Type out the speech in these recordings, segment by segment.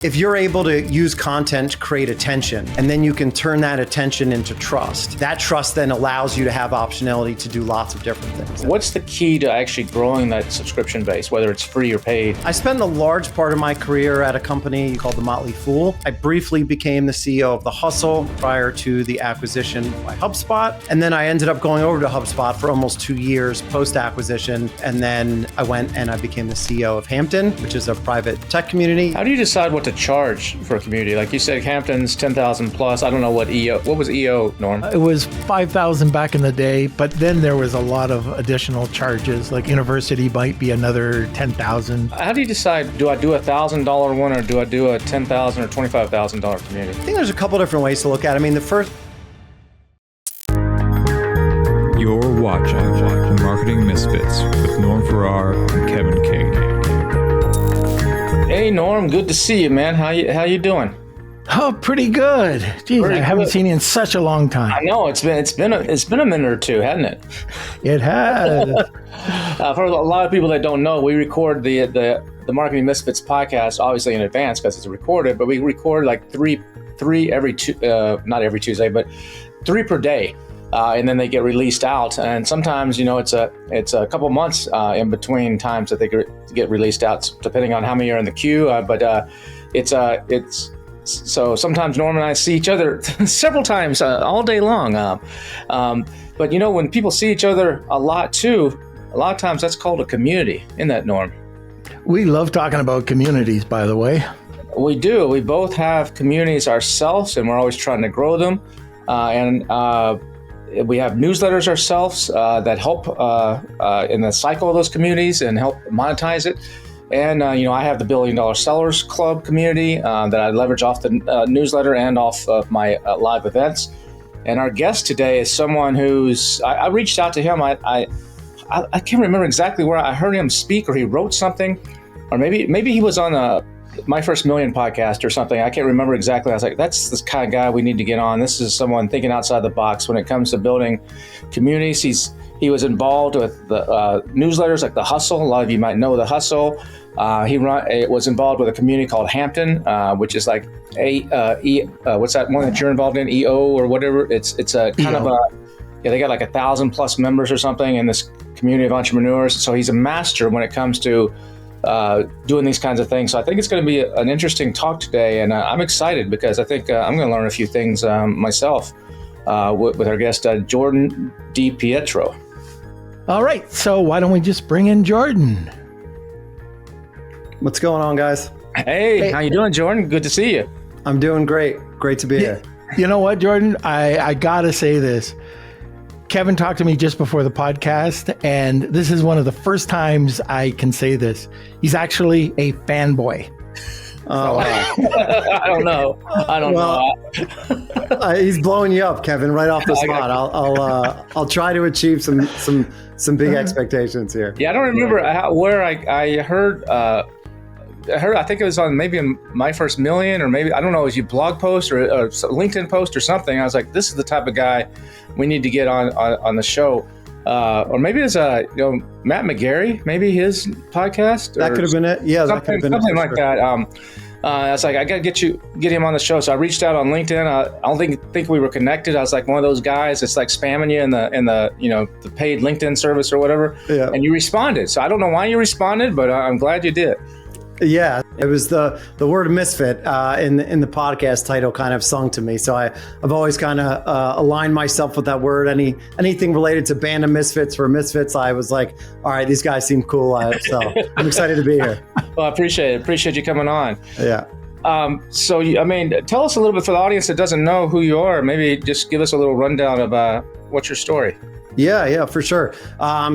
If you're able to use content to create attention, and then you can turn that attention into trust, that trust then allows you to have optionality to do lots of different things. What's the key to actually growing that subscription base, whether it's free or paid? I spent a large part of my career at a company called the Motley Fool. I briefly became the CEO of The Hustle prior to the acquisition by HubSpot. And then I ended up going over to HubSpot for almost 2 years post-acquisition. And then I went and I became the CEO of Hampton, which is a private tech community. How do you decide what to charge for a community? Like you said, Hampton's 10,000 plus. I don't know what was EO, Norm? It was 5,000 back in the day, but then there was a lot of additional charges. Like university might be another 10,000. How do you decide, do I do $1,000 one or do I do a $10,000 or $25,000 community? I think there's a couple different ways to look at it. I mean, the first... You're watching Marketing Misfits with Norm Farrar and Kevin King. Hey Norm, good to see you, man. How you doing? Oh, pretty good. Geez, I haven't seen you in such a long time. I know it's been a minute or two, hasn't it? It has. For a lot of people that don't know, we record the Marketing Misfits podcast obviously in advance because it's recorded, but we record like three every not every Tuesday, but 3 per day. And then they get released out, and sometimes it's a couple months in between times that they get released out, depending on how many are in the queue. But it's so sometimes Norm and I see each other several times all day long. But when people see each other a lot too, a lot of times that's called a community. Isn't that, Norm? We love talking about communities, by the way. We do. We both have communities ourselves, and we're always trying to grow them. We have newsletters ourselves that help in the cycle of those communities and help monetize it. And, I have the $1 Billion Sellers Club community that I leverage off the newsletter and off of my live events. And our guest today is someone who's, I reached out to him. I can't remember exactly where I heard him speak, or he wrote something, or maybe he was on My First Million podcast or something. I can't remember exactly. I was like, that's this kind of guy we need to get on. This is someone thinking outside the box when it comes to building communities. He was involved with the newsletters like The Hustle. A lot of you might know The Hustle. He was involved with a community called Hampton, which is like what's that one that you're involved in? EO or whatever. It's a kind of they got like 1,000 plus members or something in this community of entrepreneurs. So he's a master when it comes to doing these kinds of things. So I think it's going to be an interesting talk today, and I'm excited because I think I'm going to learn a few things myself with our guest, Jordan DiPietro. All right, so why don't we just bring in Jordan? What's going on, guys? Hey, how you doing, Jordan? Good to see you. I'm doing great. Great to be here. You know what, Jordan? I gotta say this. Kevin talked to me just before the podcast, and this is one of the first times I can say this. He's actually a fanboy. Oh, wow. I don't know. He's blowing you up, Kevin, right off the spot. I'll try to achieve some big expectations here. Yeah, I don't remember where I heard. I think it was on maybe in My First Million, or maybe, I don't know, it was you blog post or a LinkedIn post or something. I was like, this is the type of guy we need to get on the show. Or maybe it's Matt McGarry, maybe his podcast. That could have been it. Yeah, that could have been something like that. I was like, I got to get him on the show. So I reached out on LinkedIn. I don't think we were connected. I was like one of those guys that's like spamming you in the paid LinkedIn service or whatever. Yeah. And you responded. So I don't know why you responded, but I'm glad you did. Yeah, it was the word misfit in the podcast title kind of sung to me. So I've always kind of aligned myself with that word. Anything related to band of misfits or misfits, I was like, all right, these guys seem cool. So I'm excited to be here. Well, I appreciate it. Appreciate you coming on. Yeah. So, tell us a little bit for the audience that doesn't know who you are. Maybe just give us a little rundown of what's your story. Yeah, for sure.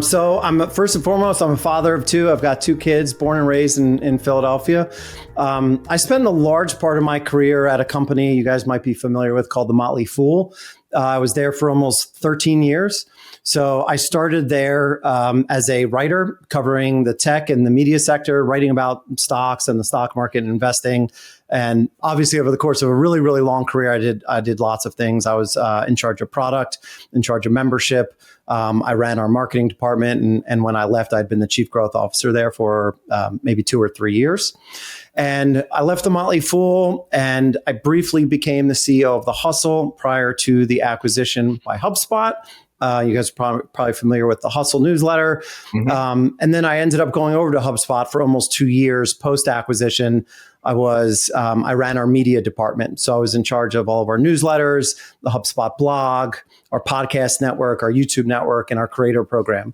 So I'm first and foremost, I'm a father of 2. I've got 2 kids born and raised in Philadelphia. I spent a large part of my career at a company you guys might be familiar with called the Motley Fool. I was there for almost 13 years. So I started there as a writer covering the tech and the media sector, writing about stocks and the stock market and investing. And obviously over the course of a really, really long career, I did lots of things. I was in charge of product, in charge of membership. I ran our marketing department. And when I left, I'd been the chief growth officer there for maybe 2 or 3 years. And I left the Motley Fool and I briefly became the CEO of The Hustle prior to the acquisition by HubSpot. You guys are probably familiar with the Hustle newsletter. And then I ended up going over to HubSpot for almost 2 years post-acquisition. I ran our media department. So I was in charge of all of our newsletters, the HubSpot blog, our podcast network, our YouTube network, and our creator program.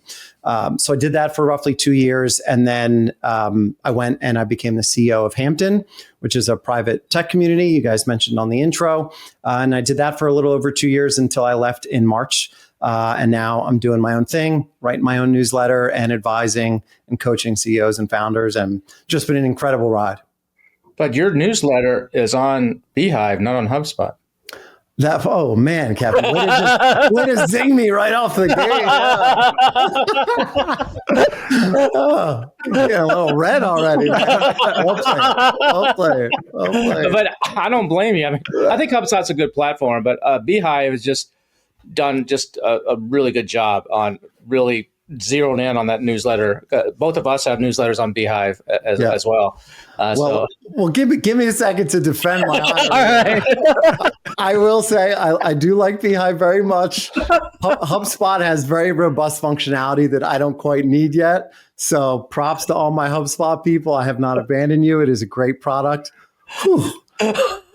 So I did that for roughly 2 years. And then I went and I became the CEO of Hampton, which is a private tech community you guys mentioned on the intro. And I did that for a little over 2 years until I left in March. And now I'm doing my own thing, writing my own newsletter and advising and coaching CEOs and founders, and just been an incredible ride. But your newsletter is on Beehive, not on HubSpot. Oh man, Kevin, way to zing me right off the gate. Oh, getting a little red already. Well played. But I don't blame you. I mean, I think HubSpot's a good platform, but Beehive has just done a really good job on really zeroing in on that newsletter. Both of us have newsletters on Beehive as well. Well, give me a second to defend my honor. All right. I will say I do like Beehive very much. HubSpot has very robust functionality that I don't quite need yet. So props to all my HubSpot people. I have not abandoned you. It is a great product. Whew.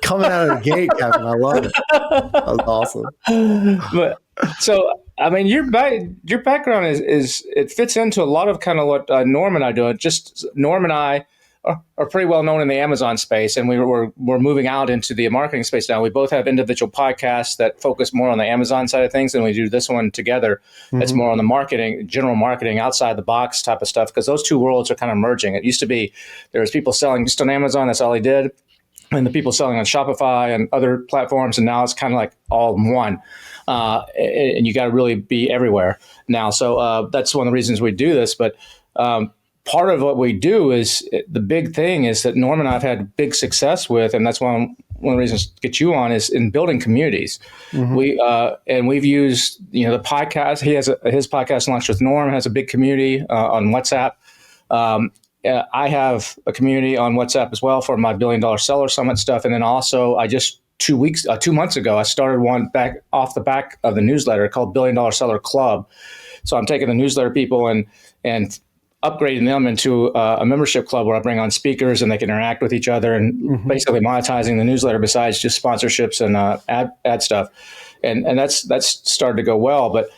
Coming out of the gate, Kevin. I love it. That was awesome. But so, I mean, your background is it fits into a lot of kind of what Norm and I do. Just Norm and I are pretty well known in the Amazon space, and we're moving out into the marketing space now. We both have individual podcasts that focus more on the Amazon side of things, and we do this one together. It's more on the marketing, general marketing, outside the box type of stuff, because those two worlds are kind of merging. It used to be there was people selling just on Amazon, that's all they did, and the people selling on Shopify and other platforms, and now it's kind of like all in one. And you got to really be everywhere now. So that's one of the reasons we do this. But part of what we do is the big thing is that Norm and I have had big success with, and that's one of the reasons to get you on, is in building communities. We've used the podcast. He has his podcast Lunch with Norm has a big community on WhatsApp. I have a community on WhatsApp as well for my $1 Billion Seller Summit stuff. And then also I just 2 months ago, I started one back off the back of the newsletter called $1 Billion Seller Club. So I'm taking the newsletter people and upgrading them into a membership club where I bring on speakers and they can interact with each other and basically monetizing the newsletter besides just sponsorships and ad stuff. And that's started to go well. But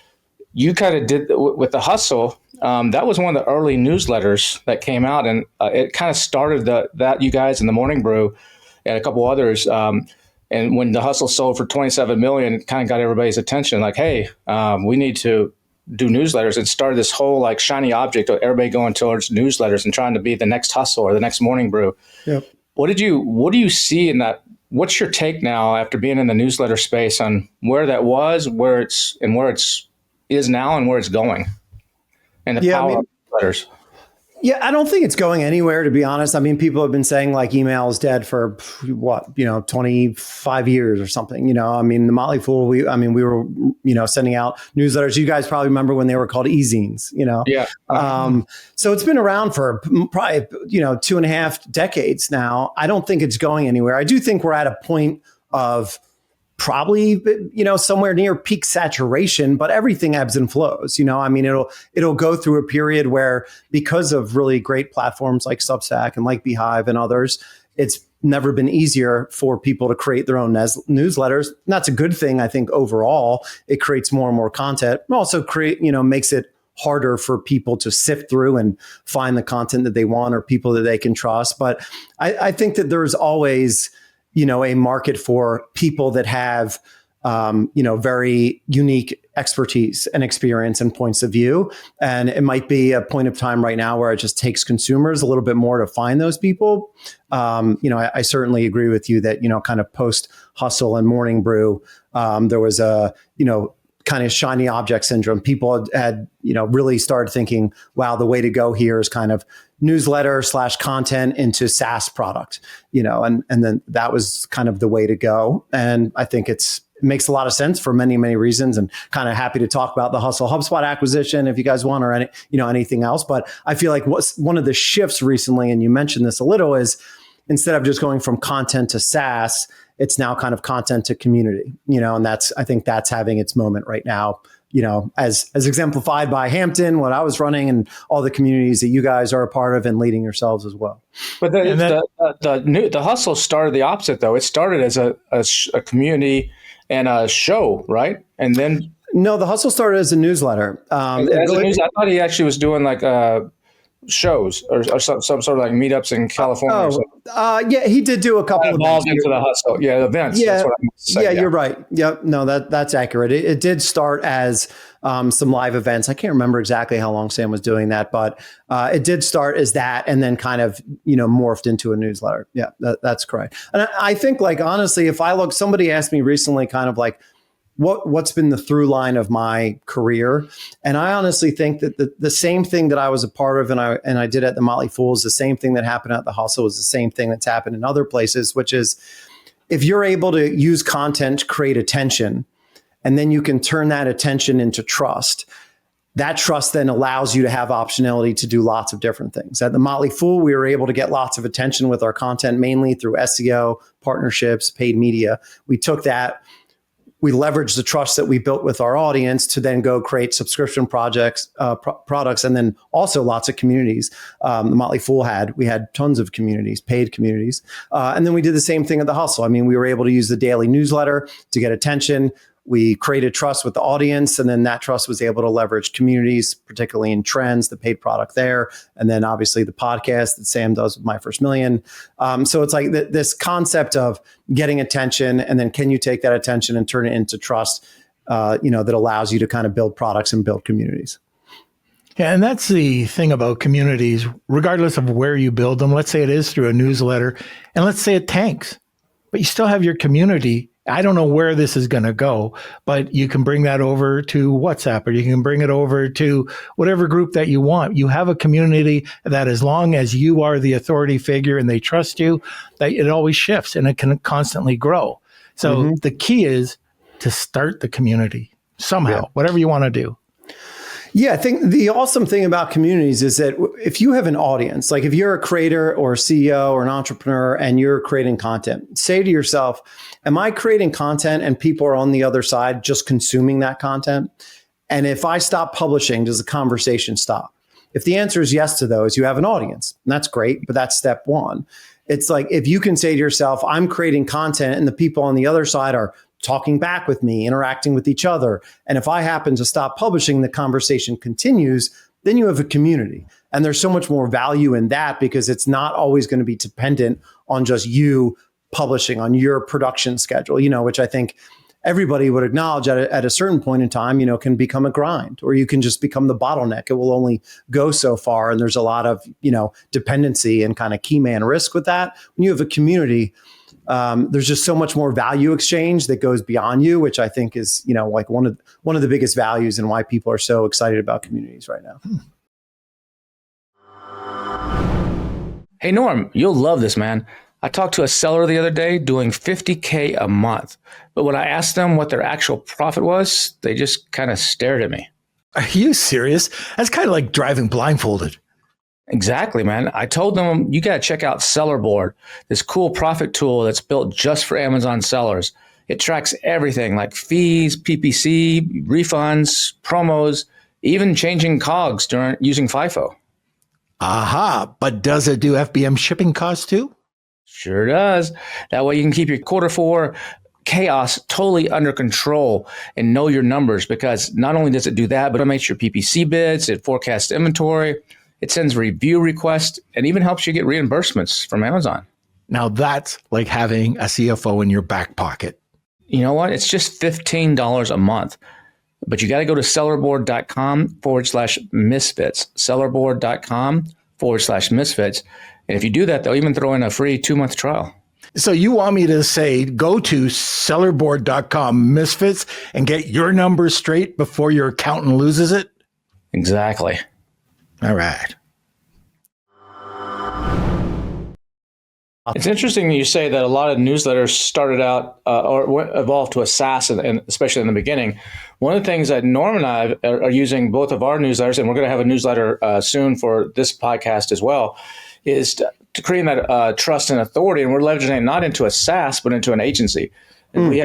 you kind of did with the Hustle. That was one of the early newsletters that came out, and it kind of started that you guys in the Morning Brew and a couple others. And when the Hustle sold for $27 million, it kind of got everybody's attention. Like, hey, we need to do newsletters, and started this whole like shiny object of everybody going towards newsletters and trying to be the next Hustle or the next Morning Brew. Yep. What do you see in that? What's your take now after being in the newsletter space on where that was, where it's is now, and where it's going? And the power of letters. Yeah, I don't think it's going anywhere, to be honest. I mean, people have been saying like email is dead for 25 years or something. I mean, the Motley Fool, we were, sending out newsletters. You guys probably remember when they were called e-zines, Yeah. So it's been around for probably, 2.5 decades now. I don't think it's going anywhere. I do think we're at a point of probably, somewhere near peak saturation, but everything ebbs and flows. I mean, it'll go through a period where, because of really great platforms like Substack and like Beehive and others, it's never been easier for people to create their own newsletters. And that's a good thing. I think overall, it creates more and more content. It also makes it harder for people to sift through and find the content that they want or people that they can trust. But I think that there's always a market for people that have, very unique expertise and experience and points of view. And it might be a point of time right now where it just takes consumers a little bit more to find those people. I certainly agree with you that, kind of post Hustle and Morning Brew, there was a, kind of shiny object syndrome. People had really started thinking, wow, the way to go here is kind of newsletter / content into SaaS product, and then that was kind of the way to go. And I think it makes a lot of sense for many, many reasons, and kind of happy to talk about the Hustle HubSpot acquisition if you guys want, or anything else. But I feel like what's one of the shifts recently, and you mentioned this a little, is instead of just going from content to SaaS, it's now kind of content to community, and I think that's having its moment right now, as exemplified by Hampton, what I was running, and all the communities that you guys are a part of and leading yourselves as well. But the Hustle started the opposite, though. It started as a community and a show, right? And then no, the Hustle started as a newsletter. I thought he actually was doing like shows or some sort of like meetups in California. Yeah, he did do a couple of involved into the Hustle. Yeah, events. Yeah, that's what I meant to say. Yeah, you're right. Yep, no, that's accurate. It did start as some live events. I can't remember exactly how long Sam was doing that, but it did start as that, and then kind of morphed into a newsletter. Yeah, that's correct. And I think, like, honestly, if I look, somebody asked me recently, kind of like, what's been the through line of my career? And I honestly think that the same thing that I was a part of and I did at the Motley Fool is the same thing that happened at the Hustle, is the same thing that's happened in other places, which is if you're able to use content to create attention, and then you can turn that attention into trust, that trust then allows you to have optionality to do lots of different things. At the Motley Fool, we were able to get lots of attention with our content, mainly through SEO, partnerships, paid media. We took that, we leveraged the trust that we built with our audience to then go create subscription products, and then also lots of communities. The Motley Fool we had tons of communities, paid communities. And then we did the same thing at the Hustle. I mean, we were able to use the daily newsletter to get attention. We created trust with the audience, and then that trust was able to leverage communities, particularly in trends, the paid product there, and then obviously the podcast that Sam does with My First Million. So it's like this concept of getting attention, and then can you take that attention and turn it into trust, that allows you to kind of build products and build communities. Yeah, and that's the thing about communities, regardless of where you build them. Let's say it is through a newsletter, and let's say it tanks, but you still have your community. I don't know where this is going to go, but you can bring that over to WhatsApp, or you can bring it over to whatever group that you want. You have a community that, as long as you are the authority figure and they trust you, that it always shifts and it can constantly grow. So the key is to start the community somehow, whatever you want to do. Yeah, I think the awesome thing about communities is that if you have an audience, like if you're a creator or a CEO or an entrepreneur and you're creating content, say to yourself, am I creating content and people are on the other side just consuming that content? And if I stop publishing, does the conversation stop? If the answer is yes to those, you have an audience. And that's great, but that's step one. It's like if you can say to yourself, I'm creating content and the people on the other side are talking back with me, interacting with each other. And if I happen to stop publishing, the conversation continues, then you have a community. And there's so much more value in that because it's not always going to be dependent on just you publishing on your production schedule, which I think everybody would acknowledge at a certain point in time, can become a grind, or you can just become the bottleneck. It will only go so far. And there's a lot of, dependency and kind of key man risk with that. When you have a community, there's just so much more value exchange that goes beyond you, which I think is, like one of the biggest values and why people are so excited about communities right now. Hey, Norm, you'll love this, man. I talked to a seller the other day doing $50K a month. But when I asked them what their actual profit was, they just kind of stared at me. Are you serious? That's kind of like driving blindfolded. Exactly, man. I told them, you got to check out Sellerboard, this cool profit tool that's built just for Amazon sellers. It tracks everything like fees, PPC, refunds, promos, even changing COGS during using FIFO. Aha, but does it do FBM shipping costs too? Sure does. That way you can keep your quarter four chaos totally under control and know your numbers, because not only does it do that, but it makes your PPC bids, it forecasts inventory, it sends review requests, and even helps you get reimbursements from Amazon. Now that's like having a CFO in your back pocket. You know what? It's just $15 a month. But you got to go to sellerboard.com/misfits, sellerboard.com/misfits. And if you do that, they'll even throw in a free 2-month trial. So you want me to say, go to sellerboard.com misfits and get your numbers straight before your accountant loses it? Exactly. All right. It's interesting that you say that a lot of newsletters started out or evolved to a SaaS, and especially in the beginning. One of the things that Norm and I are using both of our newsletters, and we're going to have a newsletter soon for this podcast as well, is to create that trust and authority. And we're leveraging it not into a SaaS, but into an agency. And we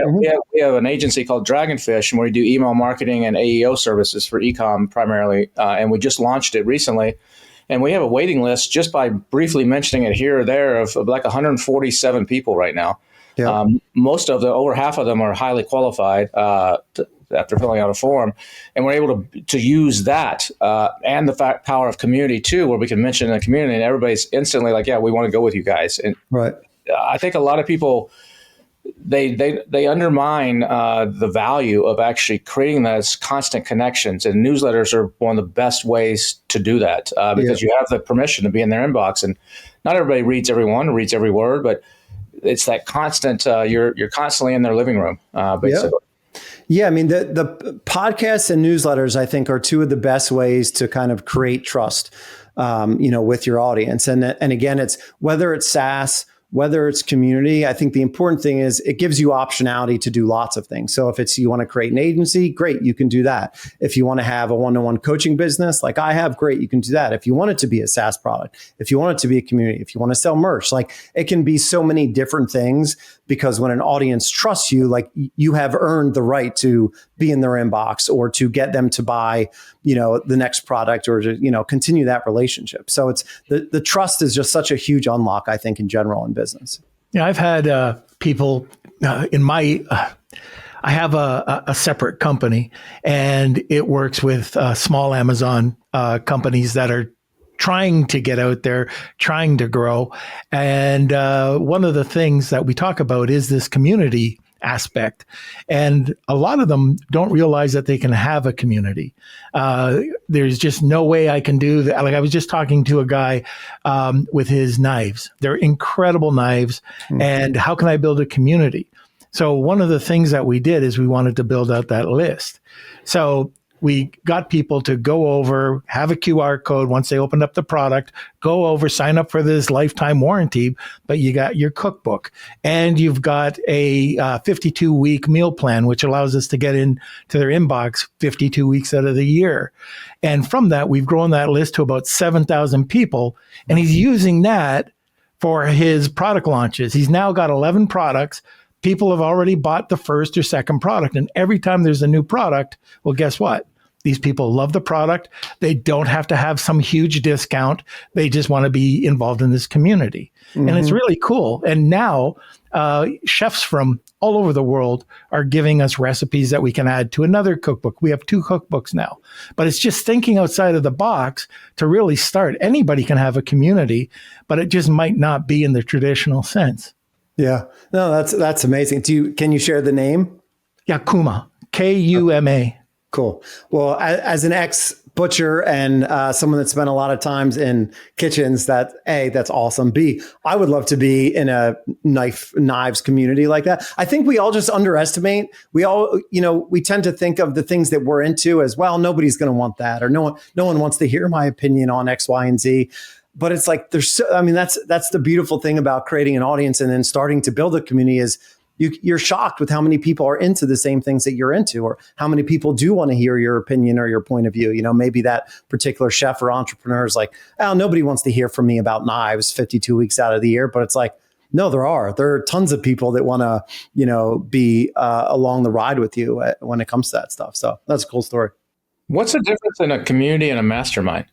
have an agency called Dragonfish, and we do email marketing and AEO services for e-com primarily. And we just launched it recently. And we have a waiting list, just by briefly mentioning it here or there, of like 147 people right now. Yeah. Most of them, over half of them, are highly qualified after filling out a form. And we're able to use that and the power of community too, where we can mention in the community and everybody's instantly like, yeah, we want to go with you guys. And right. I think a lot of people, they undermine the value of actually creating those constant connections, and newsletters are one of the best ways to do that because you have the permission to be in their inbox, and not everybody reads every one, reads every word, but it's that constant. You're constantly in their living room, basically. Yeah, I mean the podcasts and newsletters, I think, are two of the best ways to kind of create trust, with your audience, and again, it's whether it's SaaS, whether it's community. I think the important thing is it gives you optionality to do lots of things. So if it's you want to create an agency, great, you can do that. If you want to have a one-to-one coaching business like I have, great, you can do that. If you want it to be a SaaS product, if you want it to be a community, if you want to sell merch, like it can be so many different things, because when an audience trusts you, like you have earned the right to be in their inbox or to get them to buy, the next product, or to, continue that relationship. So it's the trust is just such a huge unlock, I think, in general in business. Yeah, I've had people in my, I have a separate company, and it works with small Amazon companies that are trying to get out there, trying to grow. And one of the things that we talk about is this community aspect. And a lot of them don't realize that they can have a community. There's just no way I can do that. Like I was just talking to a guy with his knives. They're incredible knives. Mm-hmm. And how can I build a community? So one of the things that we did is we wanted to build out that list. So we got people to go over, have a QR code once they opened up the product, go over, sign up for this lifetime warranty, but you got your cookbook and you've got a 52-week meal plan, which allows us to get into their inbox 52 weeks out of the year. And from that, we've grown that list to about 7,000 people, and he's using that for his product launches. He's now got 11 products. People have already bought the first or second product. And every time there's a new product, well, guess what? These people love the product. They don't have to have some huge discount. They just want to be involved in this community. Mm-hmm. And it's really cool. And now chefs from all over the world are giving us recipes that we can add to another cookbook. We have 2 cookbooks now. But it's just thinking outside of the box to really start. Anybody can have a community, but it just might not be in the traditional sense. Yeah. No, that's amazing. Can you share the name? Yeah, Kuma. Kuma. Cool. Well, as an ex-butcher and someone that spent a lot of times in kitchens, that's awesome. B, I would love to be in a knives community like that. I think we all just underestimate. We all, we tend to think of the things that we're into as, well, nobody's going to want that, or no one wants to hear my opinion on X, Y, and Z. But it's like that's the beautiful thing about creating an audience and then starting to build a community is you're shocked with how many people are into the same things that you're into, or how many people do want to hear your opinion or your point of view. Maybe that particular chef or entrepreneur is like, oh, nobody wants to hear from me about knives 52 weeks out of the year. But it's like, no, there are tons of people that want to, be along the ride with you when it comes to that stuff. So that's a cool story. What's the difference in a community and a mastermind?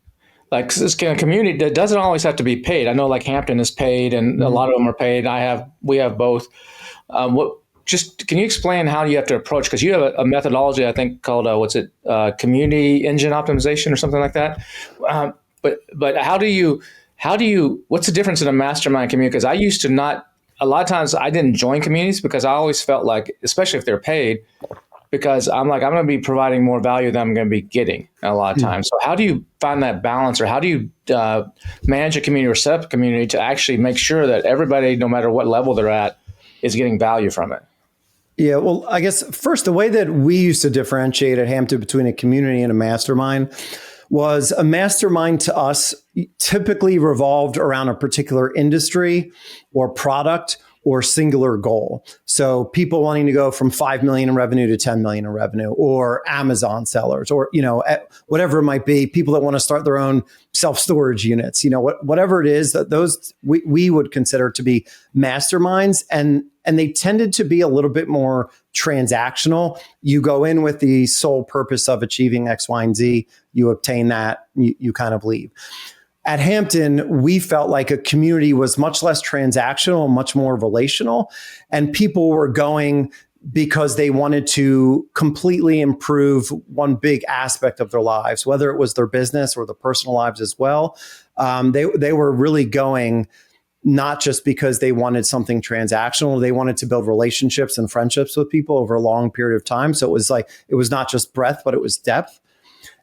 Like this kind of community that doesn't always have to be paid. I know like Hampton is paid and a lot of them are paid. We have both. Can you explain how you have to approach? Because you have a methodology, I think, called community engine optimization or something like that. But how do you? What's the difference in a mastermind community? Because I used to a lot of times I didn't join communities because I always felt like, especially if they're paid, because I'm going to be providing more value than I'm going to be getting a lot of times. So how do you find that balance, or how do you manage a community or set up a community to actually make sure that everybody, no matter what level they're at, is getting value from it? Yeah, well, I guess first, the way that we used to differentiate at Hampton between a community and a mastermind was a mastermind to us typically revolved around a particular industry or product or singular goal. So people wanting to go from 5 million in revenue to 10 million in revenue, or Amazon sellers, or, whatever it might be, people that want to start their own self-storage units, whatever it is, that those we would consider to be masterminds. And they tended to be a little bit more transactional. You go in with the sole purpose of achieving X, Y, and Z, you obtain that, you kind of leave. At Hampton, we felt like a community was much less transactional, much more relational, and people were going because they wanted to completely improve one big aspect of their lives, whether it was their business or their personal lives as well. They were really going not just because they wanted something transactional, they wanted to build relationships and friendships with people over a long period of time. So it was not just breadth, but it was depth.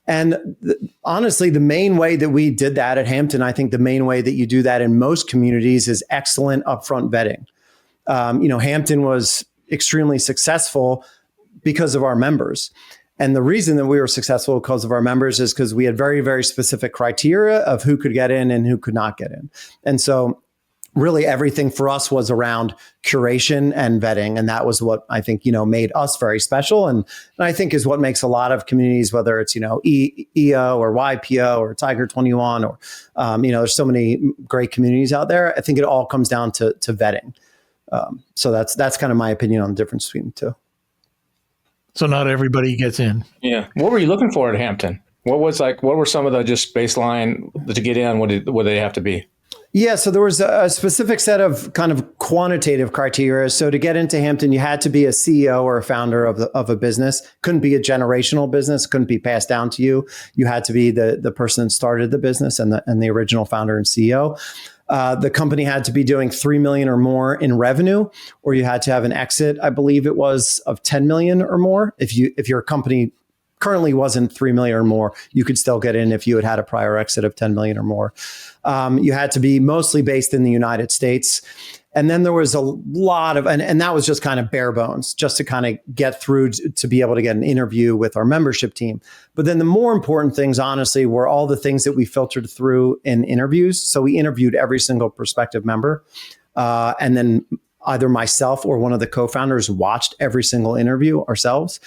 And honestly, the main way that we did that at Hampton, I think the main way that you do that in most communities is excellent upfront vetting. Hampton was extremely successful because of our members. And the reason that we were successful because of our members is because we had very, very specific criteria of who could get in and who could not get in. And so really everything for us was around curation and vetting. And that was what I think, made us very special. And I think is what makes a lot of communities, whether it's, EO or YPO or Tiger 21 or, there's so many great communities out there. I think it all comes down to vetting. So that's kind of my opinion on the difference between the two. So not everybody gets in. Yeah. What were you looking for at Hampton? What were some of the just baseline to get in? What did they have to be? Yeah, so there was a specific set of kind of quantitative criteria. So to get into Hampton, you had to be a CEO or a founder of a business. Couldn't be a generational business. Couldn't be passed down to you. You had to be the person that started the business and the original founder and CEO. The company had to be doing 3 million or more in revenue, or you had to have an exit, I believe it was, of 10 million or more. If your company currently wasn't 3 million or more, you could still get in if you had a prior exit of 10 million or more. You had to be mostly based in the United States. And then there was a lot of, and that was just kind of bare bones, just to kind of get through to be able to get an interview with our membership team. But then the more important things, honestly, were all the things that we filtered through in interviews. So we interviewed every single prospective member. And then either myself or one of the co-founders watched every single interview ourselves.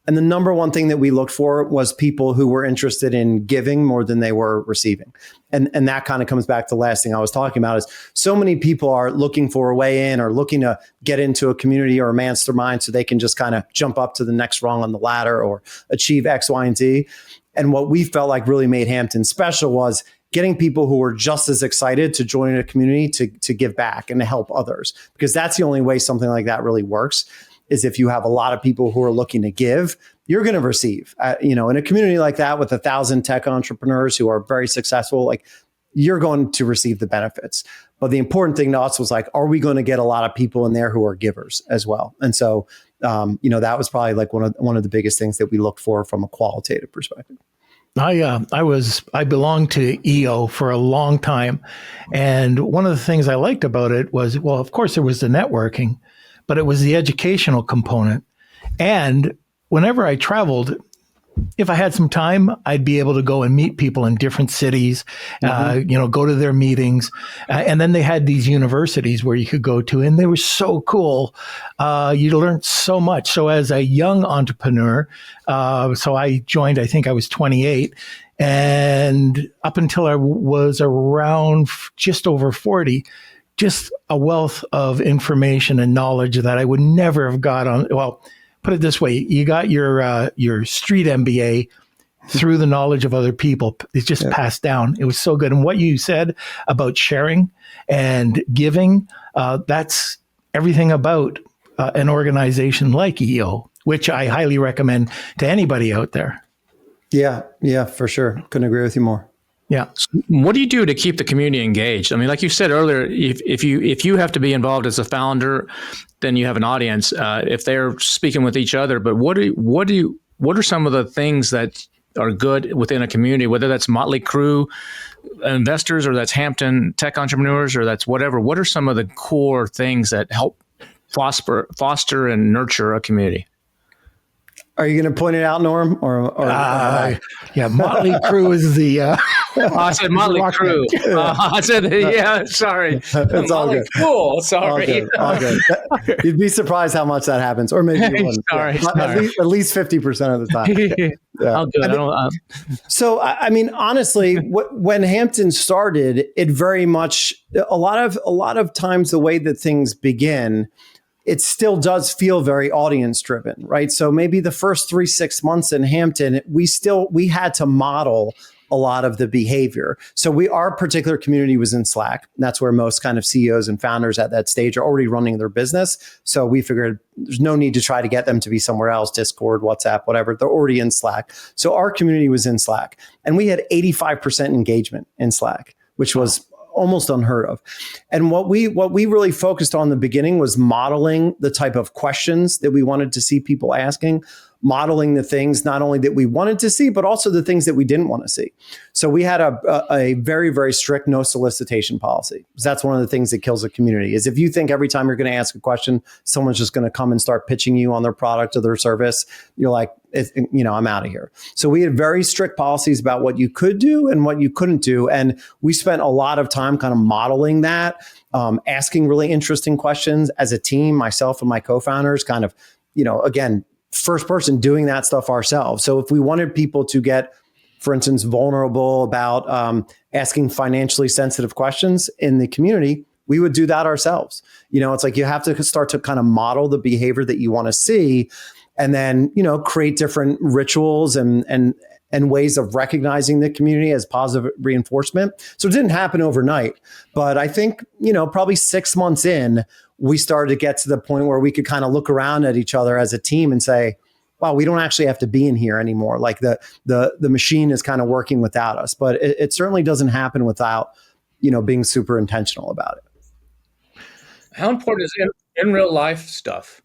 And the number one thing that we looked for was people who were interested in giving more than they were receiving. And that kind of comes back to the last thing I was talking about is so many people are looking for a way in or looking to get into a community or a mastermind so they can just kind of jump up to the next rung on the ladder or achieve X, Y, and Z. And what we felt like really made Hampton special was getting people who were just as excited to join a community to give back and to help others, because that's the only way something like that really works. Is if you have a lot of people who are looking to give, you're going to receive. In a community like that with 1,000 tech entrepreneurs who are very successful, you're going to receive the benefits. But the important thing to us was are we going to get a lot of people in there who are givers as well? And so, that was probably one of the biggest things that we looked for from a qualitative perspective. I belonged to EO for a long time. And one of the things I liked about it was, well, of course there was the networking, but it was the educational component. And whenever I traveled, if I had some time, I'd be able to go and meet people in different cities, go to their meetings. And then they had these universities where you could go to, and they were so cool. You learned so much. So as a young entrepreneur, so I joined, I think I was 28. And up until I was around just over 40, just a wealth of information and knowledge that I would never have got on. Well, put it this way, you got your street MBA through the knowledge of other people. It's just passed down. It was so good. And what you said about sharing and giving, that's everything about an organization like EO, which I highly recommend to anybody out there. Yeah, for sure. Couldn't agree with you more. Yeah. What do you do to keep the community engaged? I mean, like you said earlier, if you have to be involved as a founder, then you have an audience. If they're speaking with each other, but what are some of the things that are good within a community, whether that's Motley Crew investors or that's Hampton tech entrepreneurs or that's whatever? What are some of the core things that help foster and nurture a community? Are you going to point it out, Norm? Yeah, Motley Crew is the. I said Motley Crew. I said, yeah, sorry. It's all Motley good. Fool, sorry. All good. You'd be surprised how much that happens, or maybe you wouldn't. Sorry. At least 50% of the time. Yeah. Oh, good. So, I mean, honestly, when Hampton started, it very much a lot of times the way that things begin, it still does feel very audience driven, right? So maybe the first 3-6 months in Hampton, we had to model a lot of the behavior. So our particular community was in Slack. And that's where most kind of CEOs and founders at that stage are already running their business. So we figured there's no need to try to get them to be somewhere else, Discord, WhatsApp, whatever. They're already in Slack. So our community was in Slack. And we had 85% engagement in Slack, which was almost unheard of. And what we really focused on in the beginning was modeling the type of questions that we wanted to see people asking, modeling the things not only that we wanted to see, but also the things that we didn't want to see. So we had a very, very strict no solicitation policy. Because that's one of the things that kills a community is if you think every time you're going to ask a question, someone's just going to come and start pitching you on their product or their service, you're like, I'm out of here. So we had very strict policies about what you could do and what you couldn't do. And we spent a lot of time kind of modeling that, asking really interesting questions as a team, myself and my co-founders kind of, again, first person doing that stuff ourselves. So if we wanted people to get, for instance, vulnerable about asking financially sensitive questions in the community, we would do that ourselves. It's like you have to start to kind of model the behavior that you want to see and then, create different rituals and ways of recognizing the community as positive reinforcement. So it didn't happen overnight, but I think, probably 6 months in, we started to get to the point where we could kind of look around at each other as a team and say, wow, we don't actually have to be in here anymore. Like the machine is kind of working without us, but it certainly doesn't happen without, being super intentional about it. How important is in real life stuff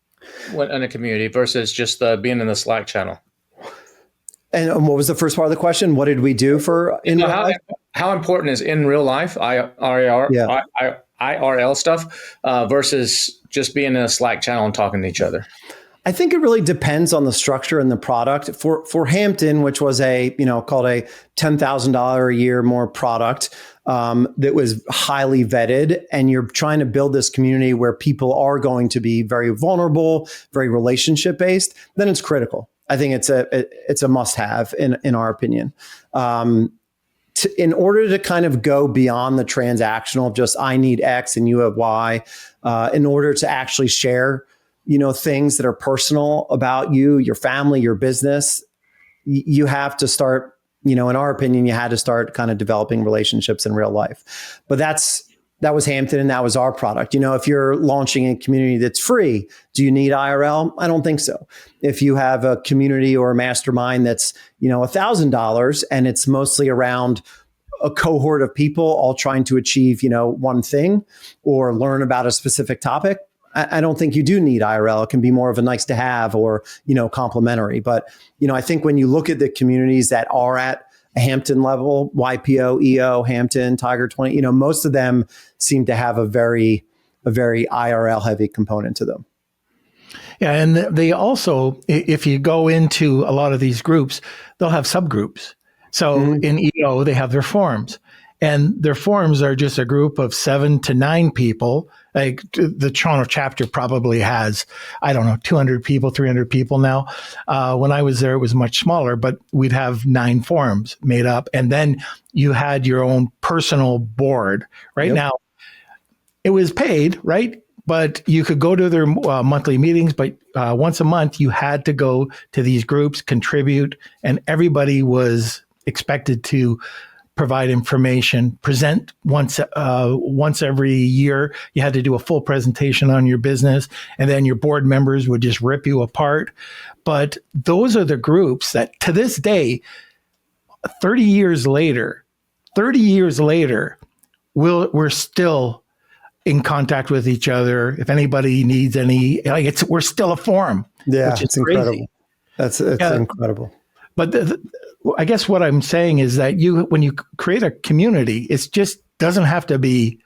in a community versus just being in the Slack channel? And what was the first part of the question? What did we do for in real life? How important is in real life IRL stuff versus just being in a Slack channel and talking to each other? I think it really depends on the structure and the product. For Hampton, which was called a $10,000 a year more product that was highly vetted, and you're trying to build this community where people are going to be very vulnerable, very relationship based, then it's critical. I think it's a must have in our opinion. In order to kind of go beyond the transactional of just I need X and you have Y, in order to actually share things that are personal about you, your family, your business, you have to start, in our opinion, you had to start kind of developing relationships in real life. But that was Hampton and that was our product. If you're launching a community that's free, do you need IRL? I don't think so. If you have a community or a mastermind that's, $1,000 and it's mostly around a cohort of people all trying to achieve, one thing or learn about a specific topic, I don't think you do need IRL. It can be more of a nice to have or, complementary. But, I think when you look at the communities that are at a Hampton level, YPO, EO, Hampton, Tiger 20, most of them seem to have a very IRL heavy component to them. Yeah. And they also, if you go into a lot of these groups, they'll have subgroups. So in EO, they have their forums. And their forums are just a group of 7 to 9 people. Like the Toronto chapter probably has, 200 people, 300 people now. When I was there, it was much smaller, but we'd have 9 forums made up. And then you had your own personal board. Right now, it was paid, right? But you could go to their monthly meetings, but once a month, you had to go to these groups, contribute, and everybody was expected to provide information, present once every year. You had to do a full presentation on your business, and then your board members would just rip you apart. But those are the groups that to this day, 30 years later, 30 years later, we're still in contact with each other. If anybody needs any, we're still a forum. Yeah, which is it's incredible. Crazy. It's incredible. But I guess what I'm saying is that when you create a community, it just doesn't have to be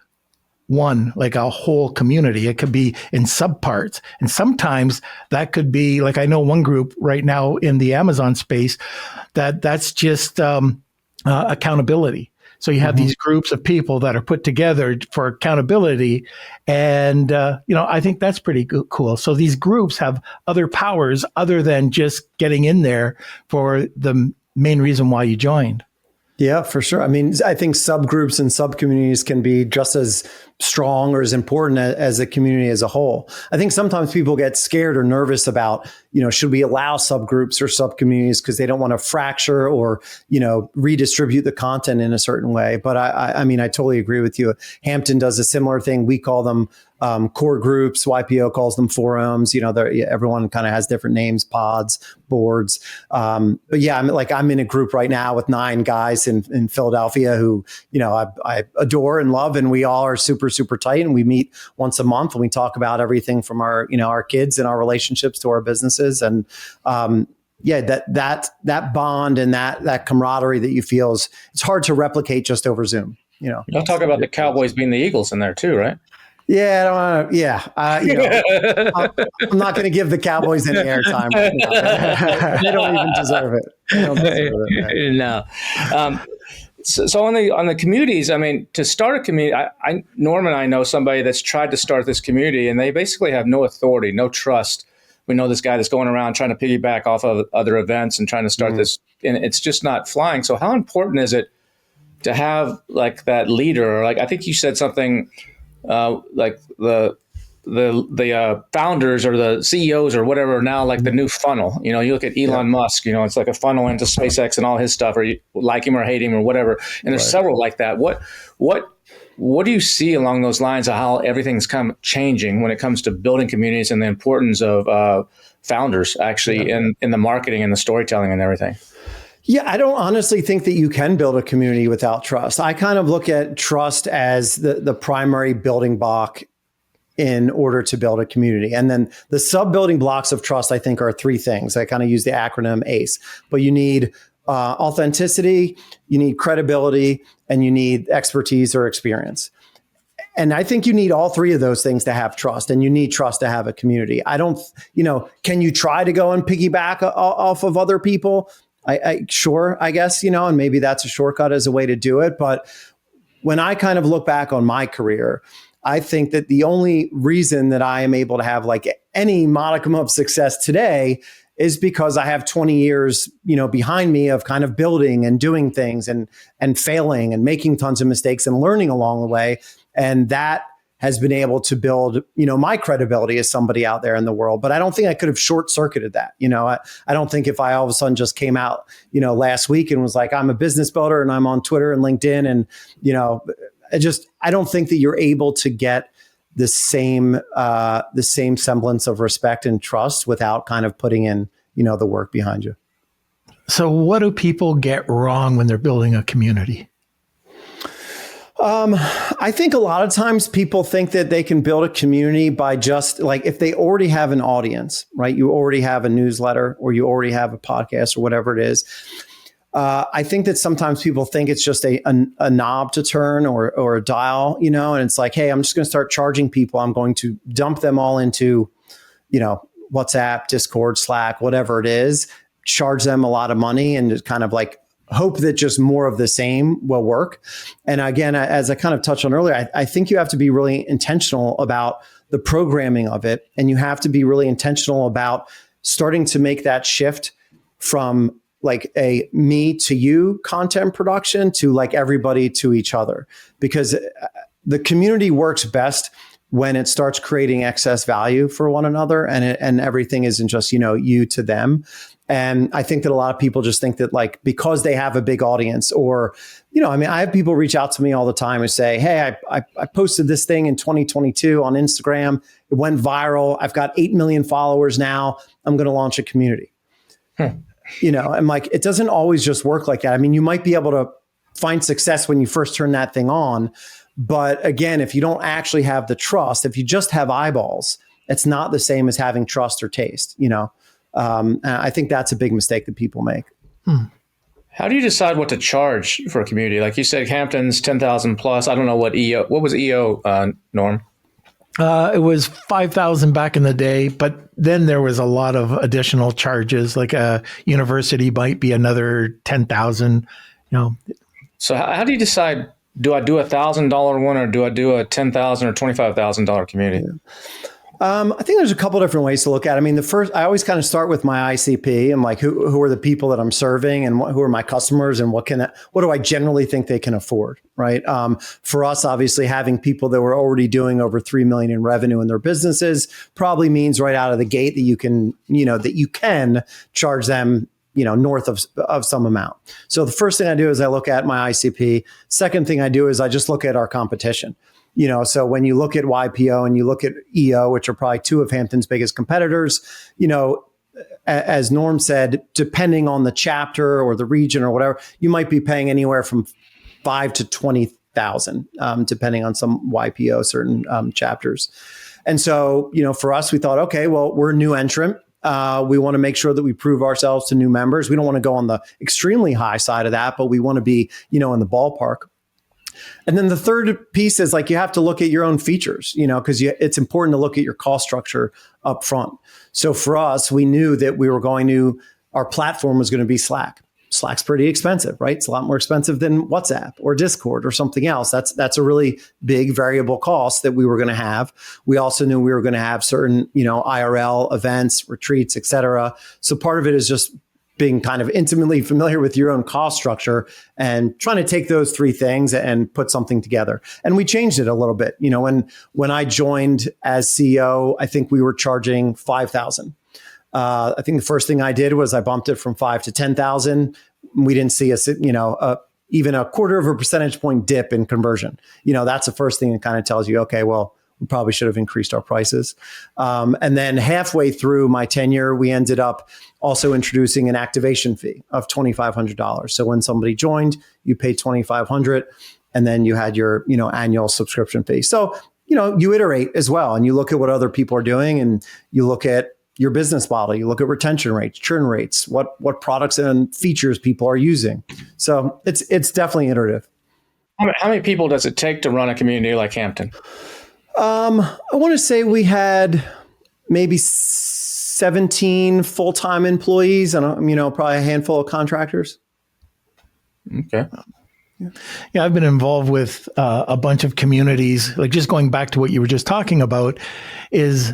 one, like a whole community. It could be in subparts. And sometimes that could be, like, I know one group right now in the Amazon space that's just accountability. So you have these groups of people that are put together for accountability. And, I think that's pretty cool. So these groups have other powers other than just getting in there for the main reason why you joined. Yeah, for sure. I mean, I think subgroups and subcommunities can be just as strong or as important as a community as a whole. I think sometimes people get scared or nervous about, should we allow subgroups or subcommunities because they don't want to fracture or, redistribute the content in a certain way. But I mean, I totally agree with you. Hampton does a similar thing. We call them core groups. YPO calls them forums. Everyone kind of has different names, pods, boards. But yeah, I'm in a group right now with 9 guys in Philadelphia who, I adore and love, and we all are super, super tight. And we meet once a month and we talk about everything from our kids and our relationships to our businesses. And that bond and that camaraderie that you feel it's hard to replicate just over Zoom. You'll talk about the Cowboys being the Eagles in there too, right? Yeah, I don't want to. Yeah, I'm not going to give the Cowboys any airtime right now. They don't even deserve it. They don't deserve it. No. So on the communities, I mean, to start a community, Norm and I know somebody that's tried to start this community, and they basically have no authority, no trust. We know this guy that's going around trying to piggyback off of other events and trying to start this, and it's just not flying. So how important is it to have like that leader? Like, I think you said something. Like the founders or the CEOs or whatever are now like the new funnel. You look at Elon Musk. It's like a funnel into SpaceX and all his stuff, or you like him or hate him or whatever. And there's several like that. What do you see along those lines of how everything's kind of changing when it comes to building communities and the importance of founders actually in the marketing and the storytelling and everything? Yeah, I don't honestly think that you can build a community without trust. I kind of look at trust as the primary building block in order to build a community. And then the sub-building blocks of trust, I think, are 3 things. I kind of use the acronym ACE. But you need authenticity, you need credibility, and you need expertise or experience. And I think you need all 3 of those things to have trust, and you need trust to have a community. I don't, can you try to go and piggyback off of other people? Sure, I guess, and maybe that's a shortcut as a way to do it. But when I kind of look back on my career, I think that the only reason that I am able to have like any modicum of success today is because I have 20 years, behind me of kind of building and doing things and failing and making tons of mistakes and learning along the way. And that has been able to build, my credibility as somebody out there in the world. But I don't think I could have short-circuited that. I don't think if I all of a sudden just came out, last week and was like, I'm a business builder and I'm on Twitter and LinkedIn and, I don't think that you're able to get the same semblance of respect and trust without kind of putting in, the work behind you. So what do people get wrong when they're building a community? I think a lot of times people think that they can build a community by just like, if they already have an audience, right? You already have a newsletter or you already have a podcast or whatever it is. I think that sometimes people think it's just a knob to turn or a dial, and it's like, hey, I'm just going to start charging people. I'm going to dump them all into, WhatsApp, Discord, Slack, whatever it is, charge them a lot of money and just kind of like hope that just more of the same will work. And again, as I kind of touched on earlier, I think you have to be really intentional about the programming of it. And you have to be really intentional about starting to make that shift from like a me to you content production to like everybody to each other, because the community works best when it starts creating excess value for one another and everything isn't just, you to them. And I think that a lot of people just think that like, because they have a big audience or, I have people reach out to me all the time and say, hey, I posted this thing in 2022 on Instagram. It went viral. I've got 8 million followers now. I'm going to launch a community. I'm like, it doesn't always just work like that. I mean, you might be able to find success when you first turn that thing on. But again, if you don't actually have the trust, if you just have eyeballs, it's not the same as having trust or taste, and I think that's a big mistake that people make. How do you decide what to charge for a community? Like you said, Hampton's 10,000 plus. I don't know what was EO, Norm? It was 5,000 back in the day, but then there was a lot of additional charges, like a university might be another 10,000, So how do you decide, do I do $1,000 one or do I do a $10,000 or $25,000 community? Yeah. I think there's a couple different ways to look at it. I mean, I always kind of start with my ICP. I'm like, who are the people that I'm serving and who are my customers and what do I generally think they can afford, right? For us, obviously, having people that were already doing over 3 million in revenue in their businesses probably means right out of the gate that you can charge them, north of some amount. So the first thing I do is I look at my ICP. Second thing I do is I just look at our competition. So when you look at YPO and you look at EO, which are probably two of Hampton's biggest competitors, as Norm said, depending on the chapter or the region or whatever, you might be paying anywhere from 5 to 20,000, depending on some YPO, certain chapters. And so, for us, we thought, okay, well, we're a new entrant. We want to make sure that we prove ourselves to new members. We don't want to go on the extremely high side of that, but we want to be, in the ballpark. And then the third piece is like you have to look at your own features, because it's important to look at your cost structure up front. So for us, we knew that our platform was going to be Slack. Slack's pretty expensive, right? It's a lot more expensive than WhatsApp or Discord or something else. That's a really big variable cost that we were going to have. We also knew we were going to have certain, IRL events, retreats, et cetera. So part of it is just being kind of intimately familiar with your own cost structure and trying to take those three things and put something together. And we changed it a little bit. When I joined as CEO, I think we were charging 5,000. I think the first thing I did was I bumped it from 5 to 10,000. We didn't see even a quarter of a percentage point dip in conversion. That's the first thing that kind of tells you, okay, well, we probably should have increased our prices. And then halfway through my tenure, we ended up also introducing an activation fee of $2,500. So when somebody joined, you paid $2,500, and then you had your annual subscription fee. So you iterate as well, and you look at what other people are doing, and you look at your business model, you look at retention rates, churn rates, what products and features people are using. So it's definitely iterative. How many people does it take to run a community like Hampton? I want to say we had maybe 17 full-time employees and probably a handful of contractors. Okay. Yeah, I've been involved with a bunch of communities. Like, just going back to what you were just talking about, is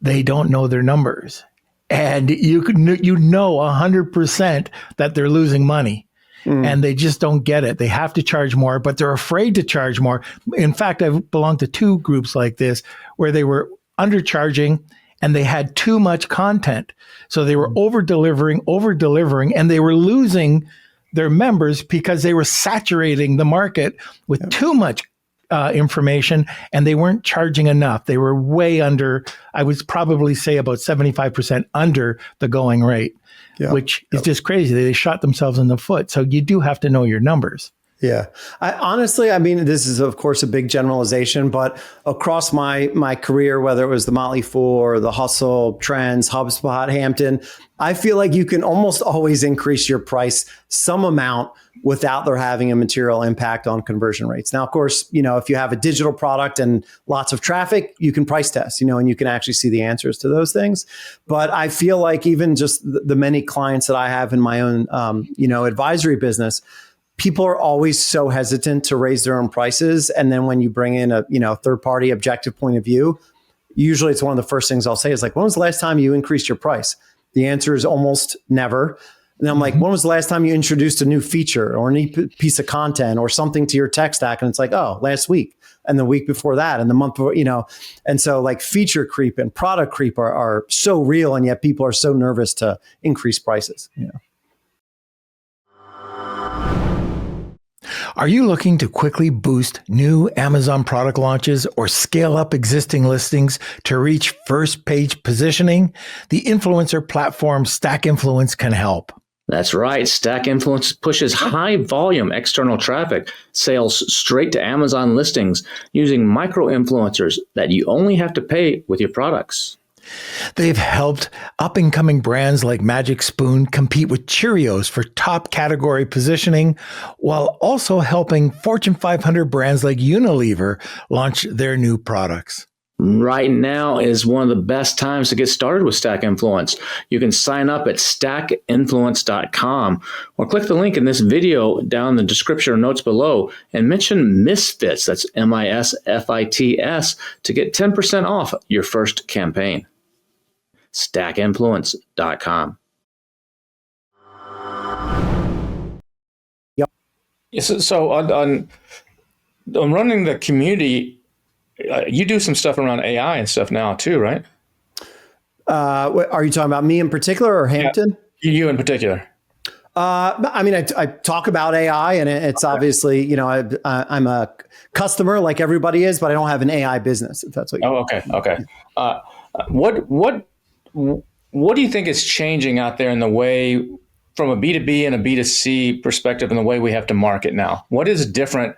they don't know their numbers, and you 100% that they're losing money. And they just don't get it. They have to charge more, but they're afraid to charge more. In fact, I've belonged to two groups like this where they were undercharging and they had too much content. So they were over-delivering, and they were losing their members because they were saturating the market with too much information, and they weren't charging enough. They were way under, I would probably say about 75% under the going rate. Which is just crazy. They shot themselves in the foot. So you do have to know your numbers. Yeah. Honestly, this is, of course, a big generalization, but across my career, whether it was the Motley Fool or the Hustle, Trends, HubSpot, Hampton, I feel like you can almost always increase your price some amount without there having a material impact on conversion rates. Now, of course, if you have a digital product and lots of traffic, you can price test, and you can actually see the answers to those things. But I feel like even just the many clients that I have in my own, advisory business, people are always so hesitant to raise their own prices. And then when you bring in a, third-party objective point of view, usually it's one of the first things I'll say is like, when was the last time you increased your price? The answer is almost never. And I'm like, when was the last time you introduced a new feature or a new piece of content or something to your tech stack? And it's like, oh, last week and the week before that and the month before, And so like feature creep and product creep are so real. And yet people are so nervous to increase prices. Are you looking to quickly boost new Amazon product launches or scale up existing listings to reach first page positioning? The influencer platform Stack Influence can help. That's right. Stack Influence pushes high volume external traffic, sales straight to Amazon listings using micro influencers that you only have to pay with your products. They've helped up-and-coming brands like Magic Spoon compete with Cheerios for top category positioning, while also helping Fortune 500 brands like Unilever launch their new products. Right now is one of the best times to get started with Stack Influence. You can sign up at stackinfluence.com or click the link in this video down in the description or notes below and mention Misfits, that's MISFITS, to get 10% off your first campaign. stackinfluence.com. Yep. So on running the community, you do some stuff around AI and stuff now too, right? Are you talking about me in particular or Hampton? Yeah, you in particular. I mean, I talk about AI, and it's obviously, you know, I'm a customer like everybody is, but I don't have an AI business, if that's what you Okay. What do you think is changing out there in the way, from a B2B and a B2C perspective, in the way we have to market now? What is different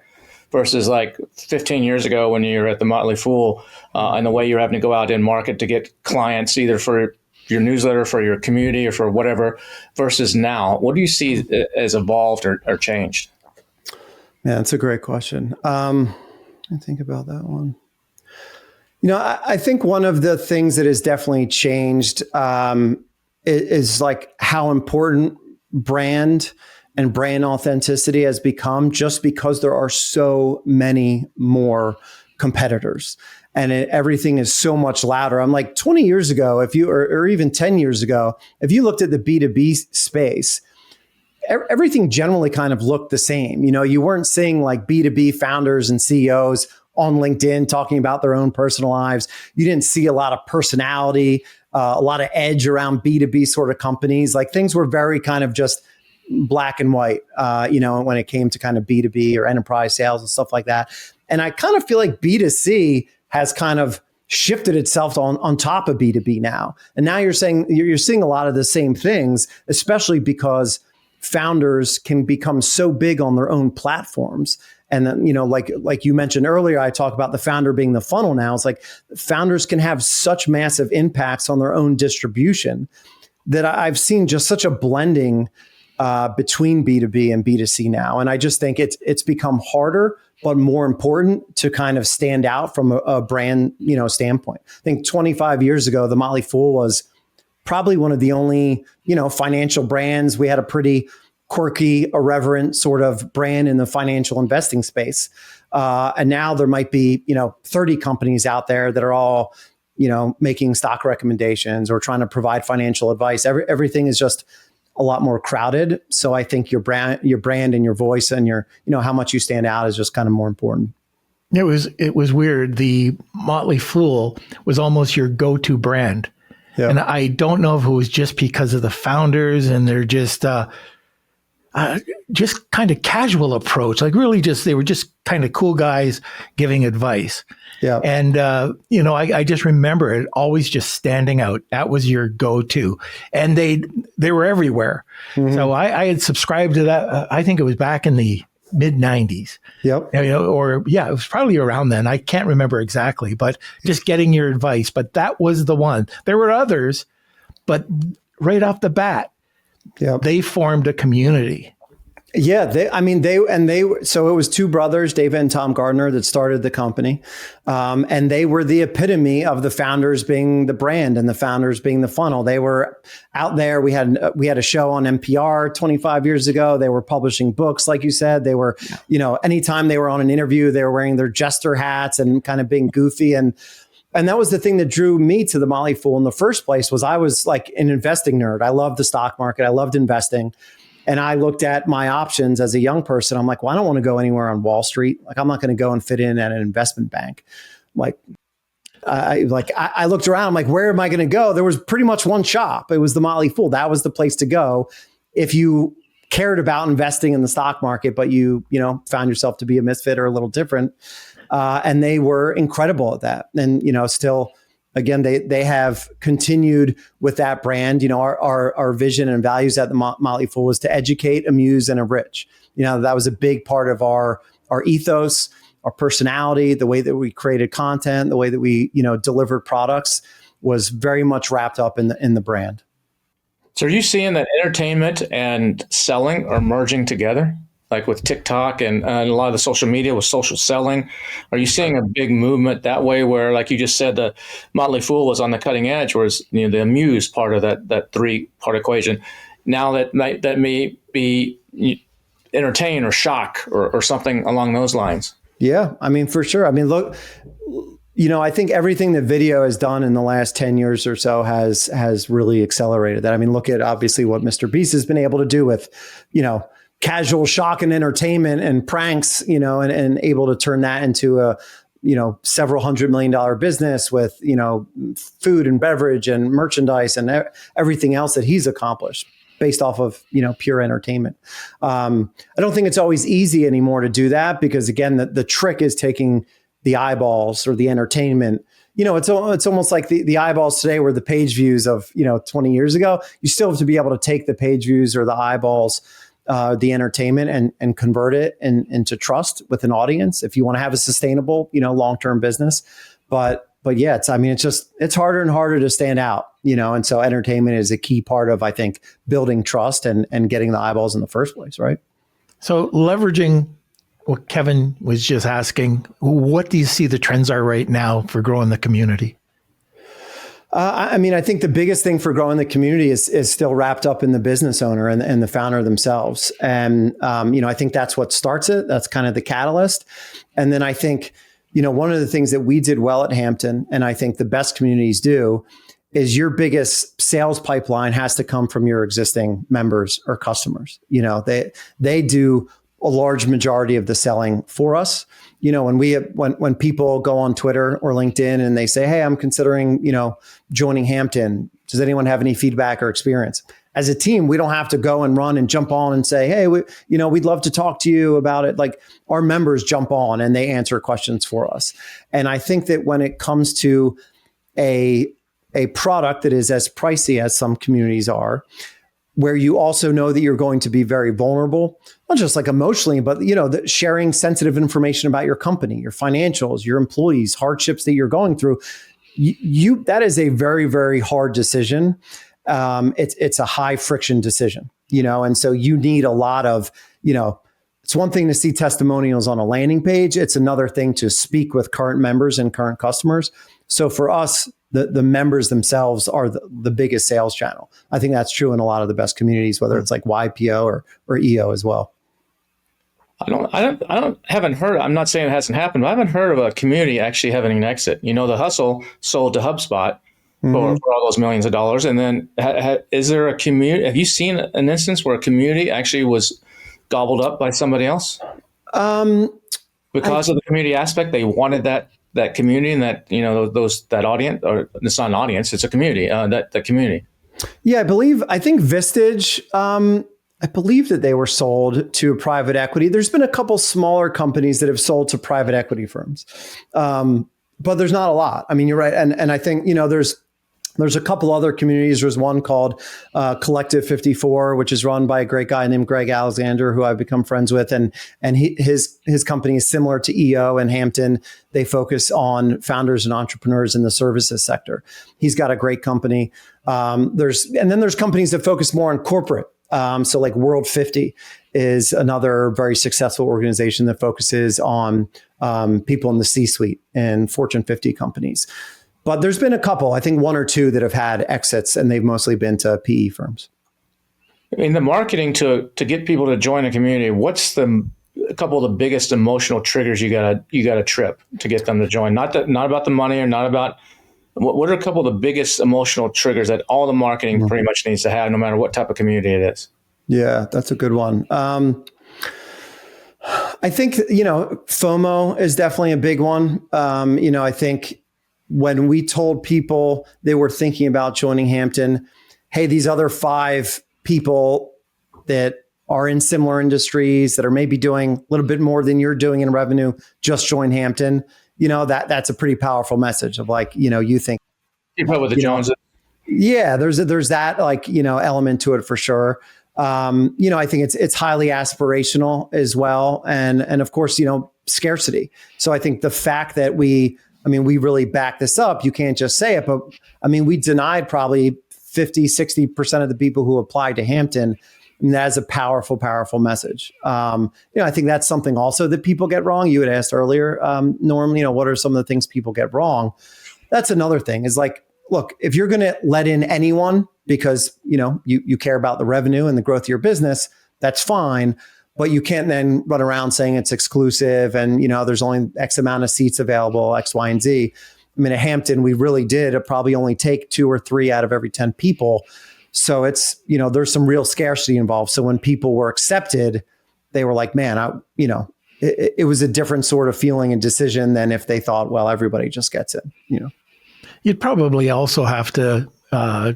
versus like 15 years ago when you were at the Motley Fool, and the way you're having to go out and market to get clients, either for your newsletter, for your community, or for whatever, versus now? What do you see as evolved or changed? Man, that's a great question. I think about that one. You know, I think one of the things that has definitely changed is like how important brand and brand authenticity has become, just because there are so many more competitors and everything is so much louder. I'm like 20 years ago, if you, or even 10 years ago, if you looked at the B2B space, everything generally kind of looked the same. You know, you weren't seeing like B2B founders and CEOs on LinkedIn talking about their own personal lives. You didn't see a lot of personality, a lot of edge around B2B sort of companies. Like things were very kind of just black and white, you know, when it came to kind of B2B or enterprise sales and stuff like that. And I kind of feel like B2C has kind of shifted itself on top of B2B now. And now you're seeing a lot of the same things, especially because founders can become so big on their own platforms. And then, you know, like you mentioned earlier, I talk about the founder being the funnel now. It's like founders can have such massive impacts on their own distribution that I've seen just such a blending between B2B and B2C now. And I just think it's become harder, but more important to kind of stand out from a brand, you know, standpoint. I think 25 years ago, the Motley Fool was probably one of the only, you know, financial brands. We had a pretty quirky, irreverent sort of brand in the financial investing space. And now there might be, you know, 30 companies out there that are all, you know, making stock recommendations or trying to provide financial advice. Everything is just a lot more crowded. So I think your brand and your voice and your, you know, how much you stand out is just kind of more important. It was weird. The Motley Fool was almost your go-to brand. Yeah. And I don't know if it was just because of the founders and they're just kind of casual approach, like really they were just kind of cool guys giving advice. Yeah. And, you know, I just remember it always just standing out. That was your go-to. And they were everywhere. Mm-hmm. So I had subscribed to that. I think it was back in the mid-90s. Yep. You know, it was probably around then. I can't remember exactly, but just getting your advice. But that was the one. There were others, but right off the bat, they formed a community. Yeah, so it was two brothers, David and Tom Gardner, that started the company. And they were the epitome of the founders being the brand and the founders being the funnel. They were out there. We had a show on NPR 25 years ago. They were publishing books, like you said. They were, you know, anytime they were on an interview, they were wearing their jester hats and kind of being goofy. And that was the thing that drew me to the Motley Fool in the first place. Was I was like an investing nerd. I loved the stock market. I loved investing. And I looked at my options as a young person. I'm like, well, I don't want to go anywhere on Wall Street. Like, I'm not going to go and fit in at an investment bank. I looked around. I'm like, where am I going to go? There was pretty much one shop. It was the Motley Fool. That was the place to go if you cared about investing in the stock market, but you found yourself to be a misfit or a little different. And they were incredible at that. And, you know, still again, they have continued with that brand. Our vision and values at the Motley Fool was to educate, amuse, and enrich. That was a big part of our ethos, our personality, the way that we created content, the way that we, delivered products was very much wrapped up in the brand. So are you seeing that entertainment and selling are merging together? Like with TikTok and a lot of the social media with social selling, are you seeing a big movement that way where, like you just said, the Motley Fool was on the cutting edge, whereas the amuse part of that 3-part equation, now that may be entertain or shock or something along those lines? Yeah, for sure. Look, I think everything that video has done in the last 10 years or so has really accelerated that. Look at obviously what Mr. Beast has been able to do with, casual shock and entertainment and pranks, and able to turn that into a, several $100 million business with, food and beverage and merchandise and everything else that he's accomplished based off of, pure entertainment. I don't think it's always easy anymore to do that because, again, the trick is taking the eyeballs or the entertainment. It's almost like the eyeballs today were the page views of, 20 years ago. You still have to be able to take the page views or the eyeballs, the entertainment and convert it into trust with an audience if you want to have a sustainable, long-term business. But yeah, it's harder and harder to stand out, and so entertainment is a key part of, I think, building trust and getting the eyeballs in the first place, right? So leveraging what Kevin was just asking, what do you see the trends are right now for growing the community? I think the biggest thing for growing the community is still wrapped up in the business owner and the founder themselves. And, I think that's what starts it. That's kind of the catalyst. And then I think, one of the things that we did well at Hampton, and I think the best communities do, is your biggest sales pipeline has to come from your existing members or customers. They do a large majority of the selling for us. When people go on Twitter or LinkedIn and they say, "Hey, I'm considering, joining Hampton. Does anyone have any feedback or experience?" As a team, we don't have to go and run and jump on and say, "Hey, we'd love to talk to you about it." Like, our members jump on and they answer questions for us. And I think that when it comes to a product that is as pricey as some communities are, where you also know that you're going to be very vulnerable, not just like emotionally, but sharing sensitive information about your company, your financials, your employees, hardships that you're going through. That is a very, very hard decision. It's a high friction decision, and so you need a lot of, it's one thing to see testimonials on a landing page. It's another thing to speak with current members and current customers. So for us, the members themselves are the biggest sales channel. I think that's true in a lot of the best communities, whether it's like YPO or EO as well. Haven't heard. I'm not saying it hasn't happened, but I haven't heard of a community actually having an exit. The Hustle sold to HubSpot for all those millions of dollars. And then is there a community? Have you seen an instance where a community actually was gobbled up by somebody else? Because of the community aspect, they wanted that community and that, that audience, or it's not an audience, it's a community, that community. Yeah, I think Vistage, I believe that they were sold to a private equity. There's been a couple smaller companies that have sold to private equity firms. But there's not a lot. You're right. And I think, there's a couple other communities. There's one called Collective 54, which is run by a great guy named Greg Alexander, who I've become friends with. And his company is similar to EO and Hampton. They focus on founders and entrepreneurs in the services sector. He's got a great company. There's companies that focus more on corporate. So like World 50 is another very successful organization that focuses on people in the C-suite and Fortune 50 companies. But there's been a couple, I think one or two, that have had exits, and they've mostly been to PE firms. In the marketing to get people to join a community, what's a couple of the biggest emotional triggers you gotta trip to get them to join? Not about the money, or not about what are a couple of the biggest emotional triggers that all the marketing pretty much needs to have, no matter what type of community it is? Yeah, that's a good one. I think FOMO is definitely a big one. I think when we told people they were thinking about joining Hampton, hey, these other 5 people that are in similar industries that are maybe doing a little bit more than you're doing in revenue, just join Hampton. That's a pretty powerful message of like, you think Keep up with the Joneses. Yeah, there's that like, element to it for sure. I think it's highly aspirational as well. And of course, scarcity. So I think the fact that we really back this up, you can't just say it, but we denied probably 50-60% of the people who applied to Hampton. And that is a powerful, powerful message. I think that's something also that people get wrong. You had asked earlier, Norm, what are some of the things people get wrong? That's another thing is like, look, if you're going to let in anyone because, you care about the revenue and the growth of your business, that's fine. But you can't then run around saying it's exclusive and, there's only X amount of seats available, X, Y, and Z. At Hampton, we really did probably only take 2 or 3 out of every 10 people. So it's, there's some real scarcity involved. So when people were accepted, they were like, man, it was a different sort of feeling and decision than if they thought, well, everybody just gets it, You'd probably also have to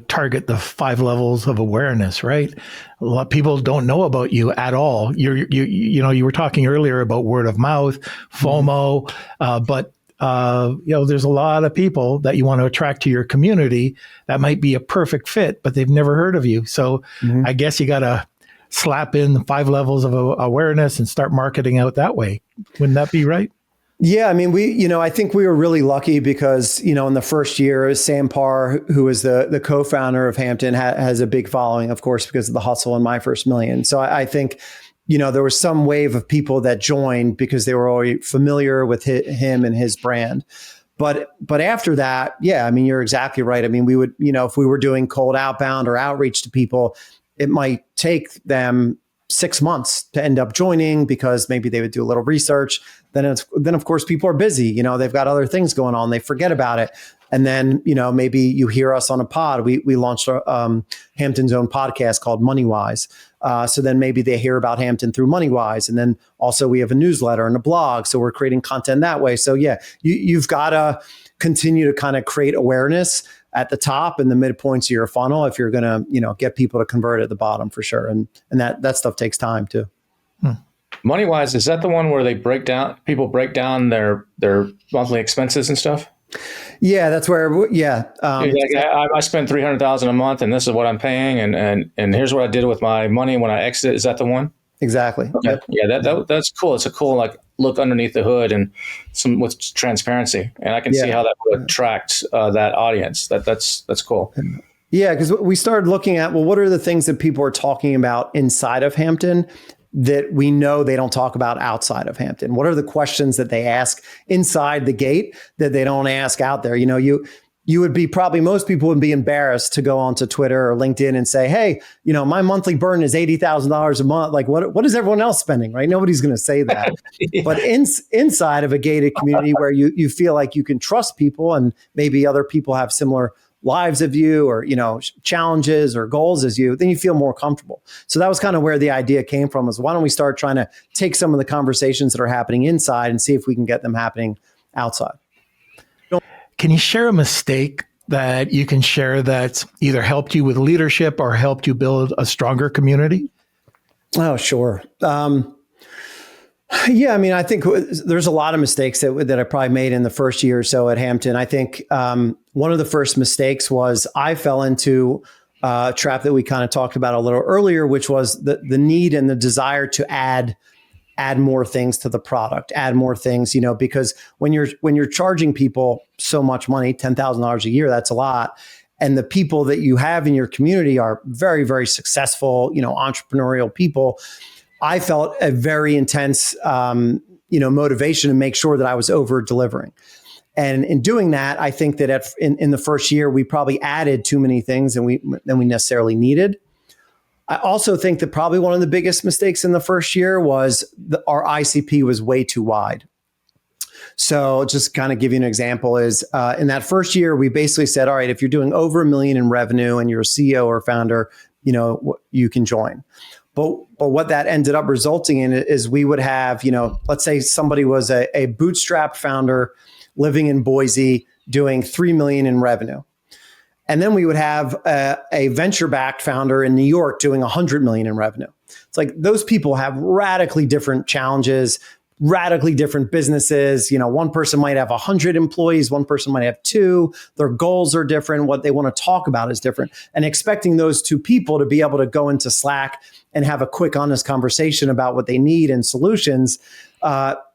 target the 5 levels of awareness, right? A lot of people don't know about you at all. You were talking earlier about word of mouth, FOMO, but there's a lot of people that you want to attract to your community that might be a perfect fit, but they've never heard of you. So I guess you got to slap in the 5 levels of awareness and start marketing out that way. Wouldn't that be right? Yeah, I think we were really lucky because, in the first year, Sam Parr, who is the co-founder of Hampton, has a big following, of course, because of the hustle and My First Million. So I think, there was some wave of people that joined because they were already familiar with him and his brand. But after that, yeah, you're exactly right. We would, if we were doing cold outbound or outreach to people, it might take them 6 months to end up joining because maybe they would do a little research. Then of course people are busy, they've got other things going on. They forget about it. And then, maybe you hear us on a pod. We launched Hampton's own podcast called MoneyWise. So then maybe they hear about Hampton through MoneyWise. And then also we have a newsletter and a blog. So we're creating content that way. So yeah, you've got to continue to kind of create awareness at the top and the midpoints of your funnel if you're going to, get people to convert at the bottom for sure. And that stuff takes time too. MoneyWise, is that the one where people break down their monthly expenses and stuff? Yeah, that's where, I spend $300,000 a month and this is what I'm paying. And here's what I did with my money when I exited. Is that the one? Exactly. Okay. Yep. Yeah, that's cool. It's a cool look underneath the hood and with transparency. And I can see how that would attract that audience. That's cool. Yeah, because we started looking at, what are the things that people are talking about inside of Hampton that we know they don't talk about outside of Hampton? What are the questions that they ask inside the gate that they don't ask out there? You would be most people would be embarrassed to go onto Twitter or LinkedIn and say, hey, my monthly burn is $80,000 a month. Like what is everyone else spending, right? Nobody's going to say that. Yeah. But inside of a gated community where you feel like you can trust people and maybe other people have similar lives of you or, challenges or goals as you, then you feel more comfortable. So that was kind of where the idea came from, is why don't we start trying to take some of the conversations that are happening inside and see if we can get them happening outside. Can you share a mistake that you can share that's either helped you with leadership or helped you build a stronger community? Oh, sure. Yeah, I think there's a lot of mistakes that I probably made in the first year or so at Hampton. I think one of the first mistakes was I fell into a trap that we kind of talked about a little earlier, which was the need and the desire to add more things to the product, add more things, because when you're charging people so much money, $10,000 a year, that's a lot. And the people that you have in your community are very, very successful, entrepreneurial people. I felt a very intense, motivation to make sure that I was over delivering. And in doing that, I think that in the first year, we probably added too many things than we necessarily needed. I also think that probably one of the biggest mistakes in the first year was our ICP was way too wide. So just kind of give you an example is in that first year, we basically said, all right, if you're doing over $1 million in revenue and you're a CEO or founder, you can join. But what that ended up resulting in is we would have, let's say somebody was a bootstrap founder living in Boise doing $3 million in revenue. And then we would have a venture-backed founder in New York doing $100 million in revenue. It's like those people have radically different challenges, radically different businesses. One person might have 100 employees, one person might have 2. Their goals are different. What they want to talk about is different. And expecting those 2 people to be able to go into Slack and have a quick, honest conversation about what they need and solutions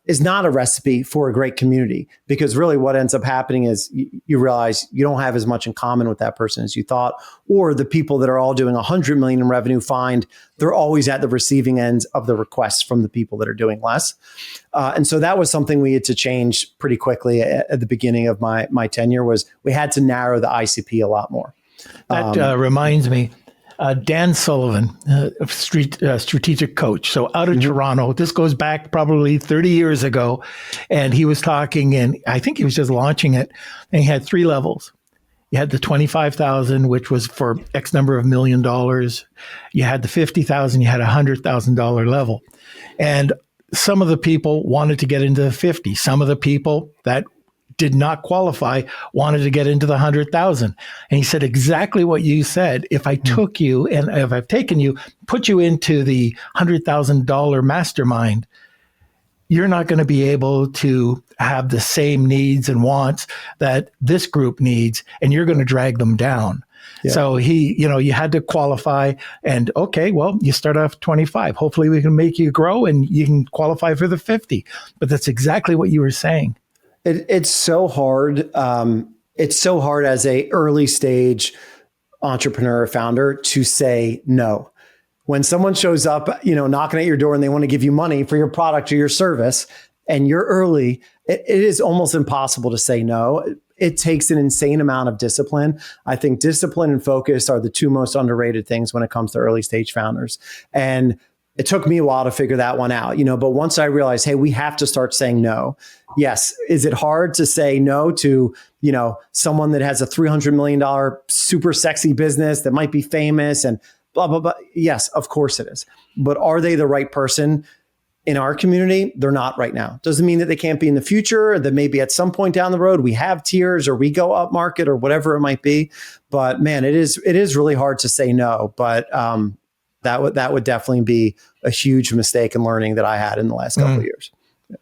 is not a recipe for a great community, because really what ends up happening is you realize you don't have as much in common with that person as you thought, or the people that are all doing 100 million in revenue find they're always at the receiving end of the requests from the people that are doing less. And so that was something we had to change pretty quickly at the beginning of my tenure. Was we had to narrow the ICP a lot more. That reminds me, Dan Sullivan, strategic coach, so out of Toronto. This goes back probably 30 years ago. And he was talking, and I think he was just launching it. And he had 3 levels. You had the 25,000, which was for X number of $1 million. You had the 50,000, you had a $100,000 level. And some of the people wanted to get into the 50. Some of the people that did not qualify wanted to get into the 100,000. And he said exactly what you said. If I took you, and if I've taken you, put you into the $100,000 mastermind, you're not going to be able to have the same needs and wants that this group needs, and you're going to drag them down. Yeah. So you had to qualify, and okay, well, you start off 25. Hopefully we can make you grow and you can qualify for the 50. But that's exactly what you were saying. It's so hard. It's so hard as a early stage entrepreneur or founder to say no. When someone shows up, knocking at your door and they want to give you money for your product or your service, and you're early, it is almost impossible to say no. It takes an insane amount of discipline. I think discipline and focus are the 2 most underrated things when it comes to early stage founders. And it took me a while to figure that one out, but once I realized, hey, we have to start saying no. Yes. Is it hard to say no to, someone that has a $300 million super sexy business that might be famous and blah, blah, blah? Yes, of course it is. But are they the right person in our community? They're not right now. Doesn't mean that they can't be in the future, or that maybe at some point down the road we have tiers or we go up market or whatever it might be. But man, it is really hard to say no. But that would definitely be a huge mistake in learning that I had in the last couple of years. Yeah.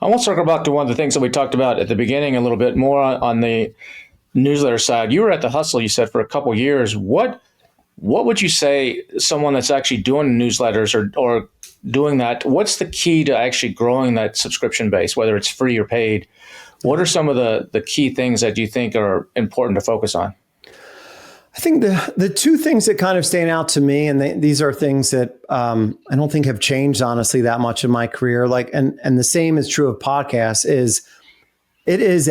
I want to circle back to one of the things that we talked about at the beginning a little bit more on the newsletter side. You were at the Hustle, you said, for a couple of years. What would you say someone that's actually doing newsletters or doing that, what's the key to actually growing that subscription base, whether it's free or paid? What are some of the key things that you think are important to focus on? I think the 2 things that kind of stand out to me, and these are things that I don't think have changed honestly that much in my career. And the same is true of podcasts. It is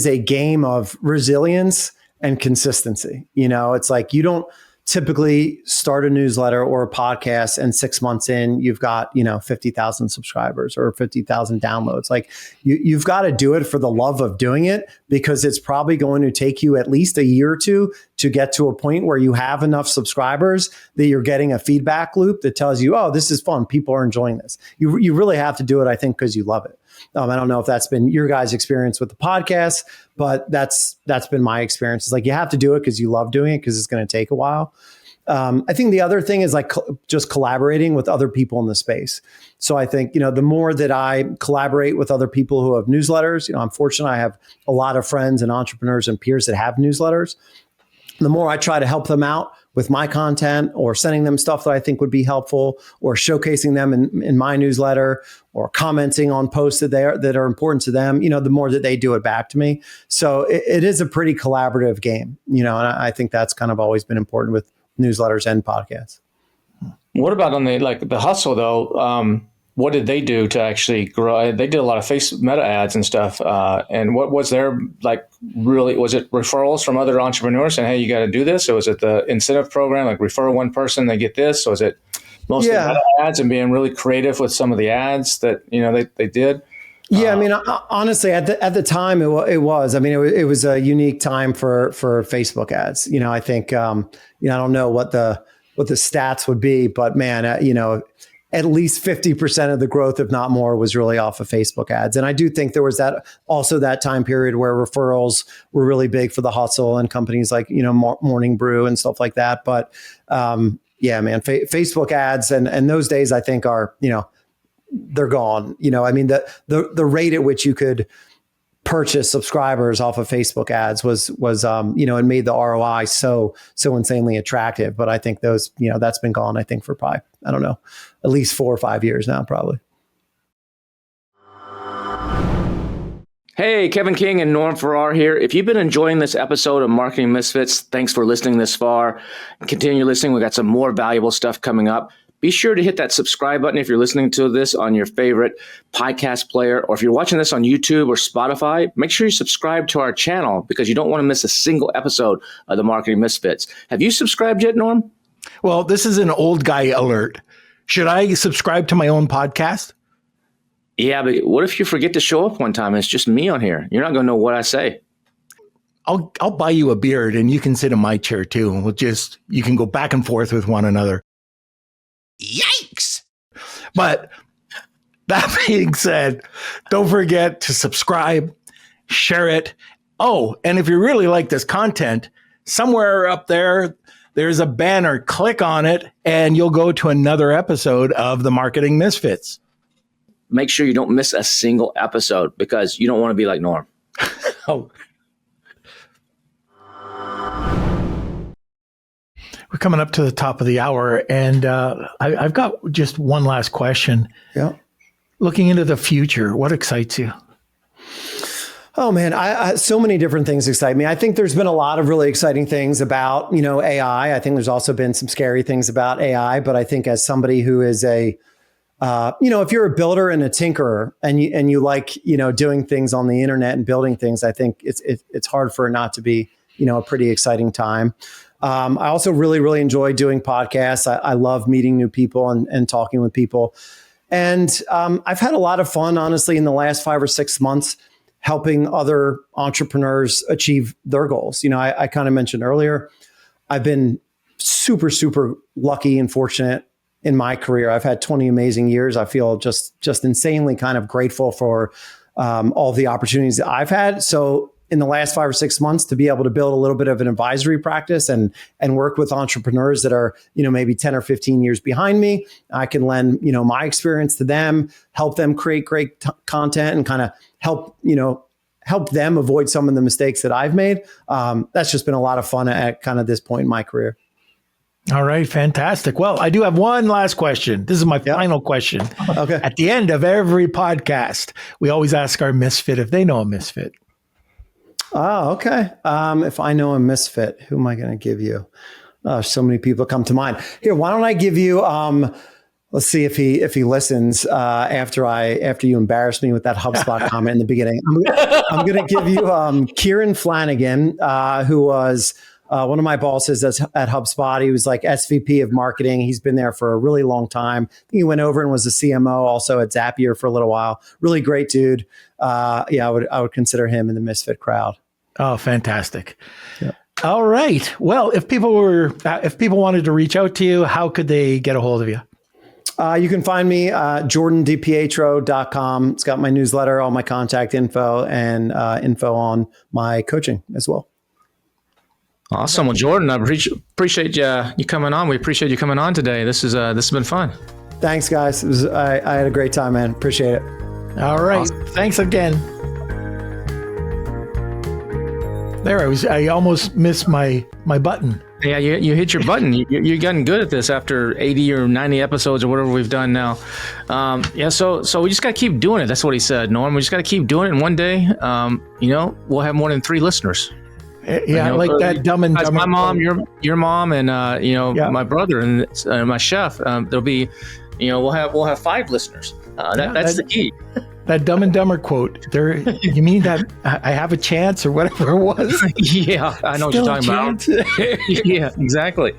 a game of resilience and consistency. It's like you don't typically start a newsletter or a podcast and 6 months in, you've got, 50,000 subscribers or 50,000 downloads. Like you've got to do it for the love of doing it, because it's probably going to take you at least a year or 2 to get to a point where you have enough subscribers that you're getting a feedback loop that tells you, oh, this is fun. People are enjoying this. You really have to do it, I think, because you love it. I don't know if that's been your guys' experience with the podcast, but that's been my experience. It's like you have to do it because you love doing it, because it's going to take a while. I think the other thing is just collaborating with other people in the space. So I think, the more that I collaborate with other people who have newsletters, I'm fortunate I have a lot of friends and entrepreneurs and peers that have newsletters. The more I try to help them out with my content, or sending them stuff that I think would be helpful, or showcasing them in my newsletter, or commenting on posts that are important to them, the more that they do it back to me. So it is a pretty collaborative game, and I think that's kind of always been important with newsletters and podcasts. What about on the Hustle though? What did they do to actually grow? They did a lot of Meta ads and stuff. And what was there really? Was it referrals from other entrepreneurs saying, hey, you got to do this? Or was it the incentive program, like refer one person, they get this? Or was it mostly Meta ads and being really creative with some of the ads that, they did? Yeah, I mean, honestly, at the time, it was. I mean, it was a unique time for Facebook ads. I think, I don't know what the stats would be, but man, at least 50% of the growth, if not more, was really off of Facebook ads. And I do think there was that time period where referrals were really big for the Hustle and companies like, Morning Brew and stuff like that. But yeah, man, Facebook ads and those days, I think, are, they're gone. I mean, the rate at which you could purchase subscribers off of Facebook ads was it made the ROI so insanely attractive. But I think those, that's been gone, I think, for probably, I don't know, at least 4 or 5 years now, probably. Hey, Kevin King and Norm Farrar here. If you've been enjoying this episode of Marketing Misfits, thanks for listening this far. Continue listening. We've got some more valuable stuff coming up. Be sure to hit that subscribe button if you're listening to this on your favorite podcast player, or if you're watching this on YouTube or Spotify, make sure you subscribe to our channel because you don't want to miss a single episode of the Marketing Misfits. Have you subscribed yet, Norm? Well, this is an old guy alert. Should I subscribe to my own podcast? Yeah, but what if you forget to show up one time and it's just me on here? You're not going to know what I say. I'll buy you a beard and you can sit in my chair too. And you can go back and forth with one another. Yikes! But that being said, don't forget to subscribe, share it. Oh, and if you really like this content, somewhere up there's a banner. Click on it and you'll go to another episode of the Marketing Misfits. Make sure you don't miss a single episode because you don't want to be like Norm. Oh. We're coming up to the top of the hour, and I've got just one last question. Yeah. Looking into the future, what excites you? Oh man, I so many different things excite me. I think there's been a lot of really exciting things about, AI. I think there's also been some scary things about AI, but I think as somebody who is if you're a builder and a tinkerer and you like, doing things on the internet and building things, I think it's hard for it not to be, a pretty exciting time. I also really, really enjoy doing podcasts. I love meeting new people and talking with people. And I've had a lot of fun, honestly, in the last 5 or 6 months, helping other entrepreneurs achieve their goals. I kind of mentioned earlier, I've been super, super lucky and fortunate in my career. I've had 20 amazing years. I feel just insanely kind of grateful for all the opportunities that I've had. So in the last 5 or 6 months, to be able to build a little bit of an advisory practice and work with entrepreneurs that are, maybe 10 or 15 years behind me, I can lend, my experience to them, help them create great content and kind of help them avoid some of the mistakes that I've made. That's just been a lot of fun at kind of this point in my career. All right, fantastic. Well, I do have one last question. This is my final question. Okay. At the end of every podcast, we always ask our misfit if they know a misfit. Oh, okay. If I know a misfit, who am I going to give you? So many people come to mind. Here, why don't I give you? Let's see if he listens after you embarrass me with that HubSpot comment in the beginning. I'm going to give you Kieran Flanagan, who was one of my bosses at HubSpot. He was like SVP of marketing. He's been there for a really long time. He went over and was a CMO also at Zapier for a little while. Really great dude. I would consider him in the misfit crowd. Oh, fantastic. Yeah. All right. Well, if people wanted to reach out to you, how could they get a hold of you? You can find me JordanDiPietro.com. It's got my newsletter, all my contact info, and info on my coaching as well. Awesome. Well, Jordan, I appreciate you coming on. We appreciate you coming on today. This has been fun. Thanks, guys. I had a great time, man. Appreciate it. All right. Awesome. Thanks again. There, I almost missed my button. Yeah, you hit your button. You're getting good at this after 80 or 90 episodes or whatever we've done now. So we just got to keep doing it. That's what he said, Norm. We just got to keep doing it. And one day, we'll have more than 3 listeners. Yeah, like that Dumb and Dumber. My mom, your mom, and my brother and my chef. There'll be, we'll have 5 listeners. That's the key. That Dumb and Dumber quote. There, you mean that I have a chance or whatever it was? Yeah, I know Still what you're talking about. Yeah, exactly.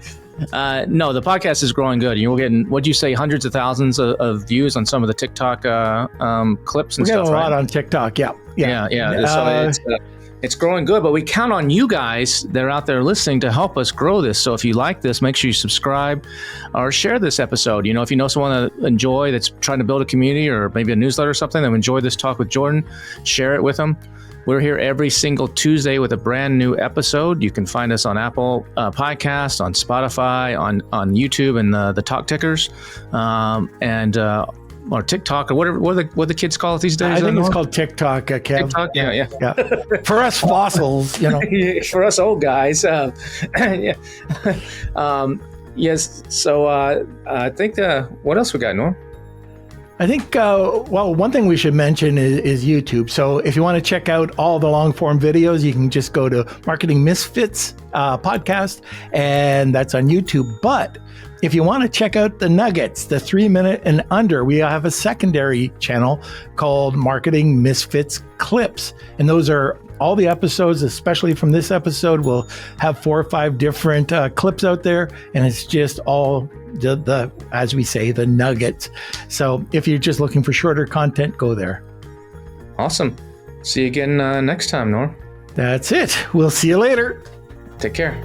No, the podcast is growing good. You're getting, what'd you say, hundreds of thousands of views on some of the TikTok clips and stuff, right? We got a lot on TikTok. Yeah. So it's growing good, but we count on you guys that are out there listening to help us grow this. So if you like this, make sure you subscribe or share this episode. If you know someone that enjoy that's trying to build a community or maybe a newsletter or something that enjoyed this talk with Jordan, share it with them. We're here every single Tuesday with a brand new episode. You can find us on Apple Podcasts, on Spotify, on YouTube, and the Talk Tickers. or TikTok or whatever. What the kids call it these days? I think it's Norm? called TikTok, Kev. TikTok. Yeah. For us fossils, For us old guys. Yeah. Yes. So I think what else we got, Norm? I think, one thing we should mention is YouTube. So if you want to check out all the long form videos, you can just go to Marketing Misfits podcast, and that's on YouTube. But if you want to check out the nuggets, the 3 minute and under, we have a secondary channel called Marketing Misfits Clips. And those are all the episodes, especially from this episode. We'll have 4 or 5 different clips out there, and it's just all the as we say, the nuggets. So if you're just looking for shorter content, go there. Awesome. See you again next time, Norm. That's it. We'll see you later. Take care.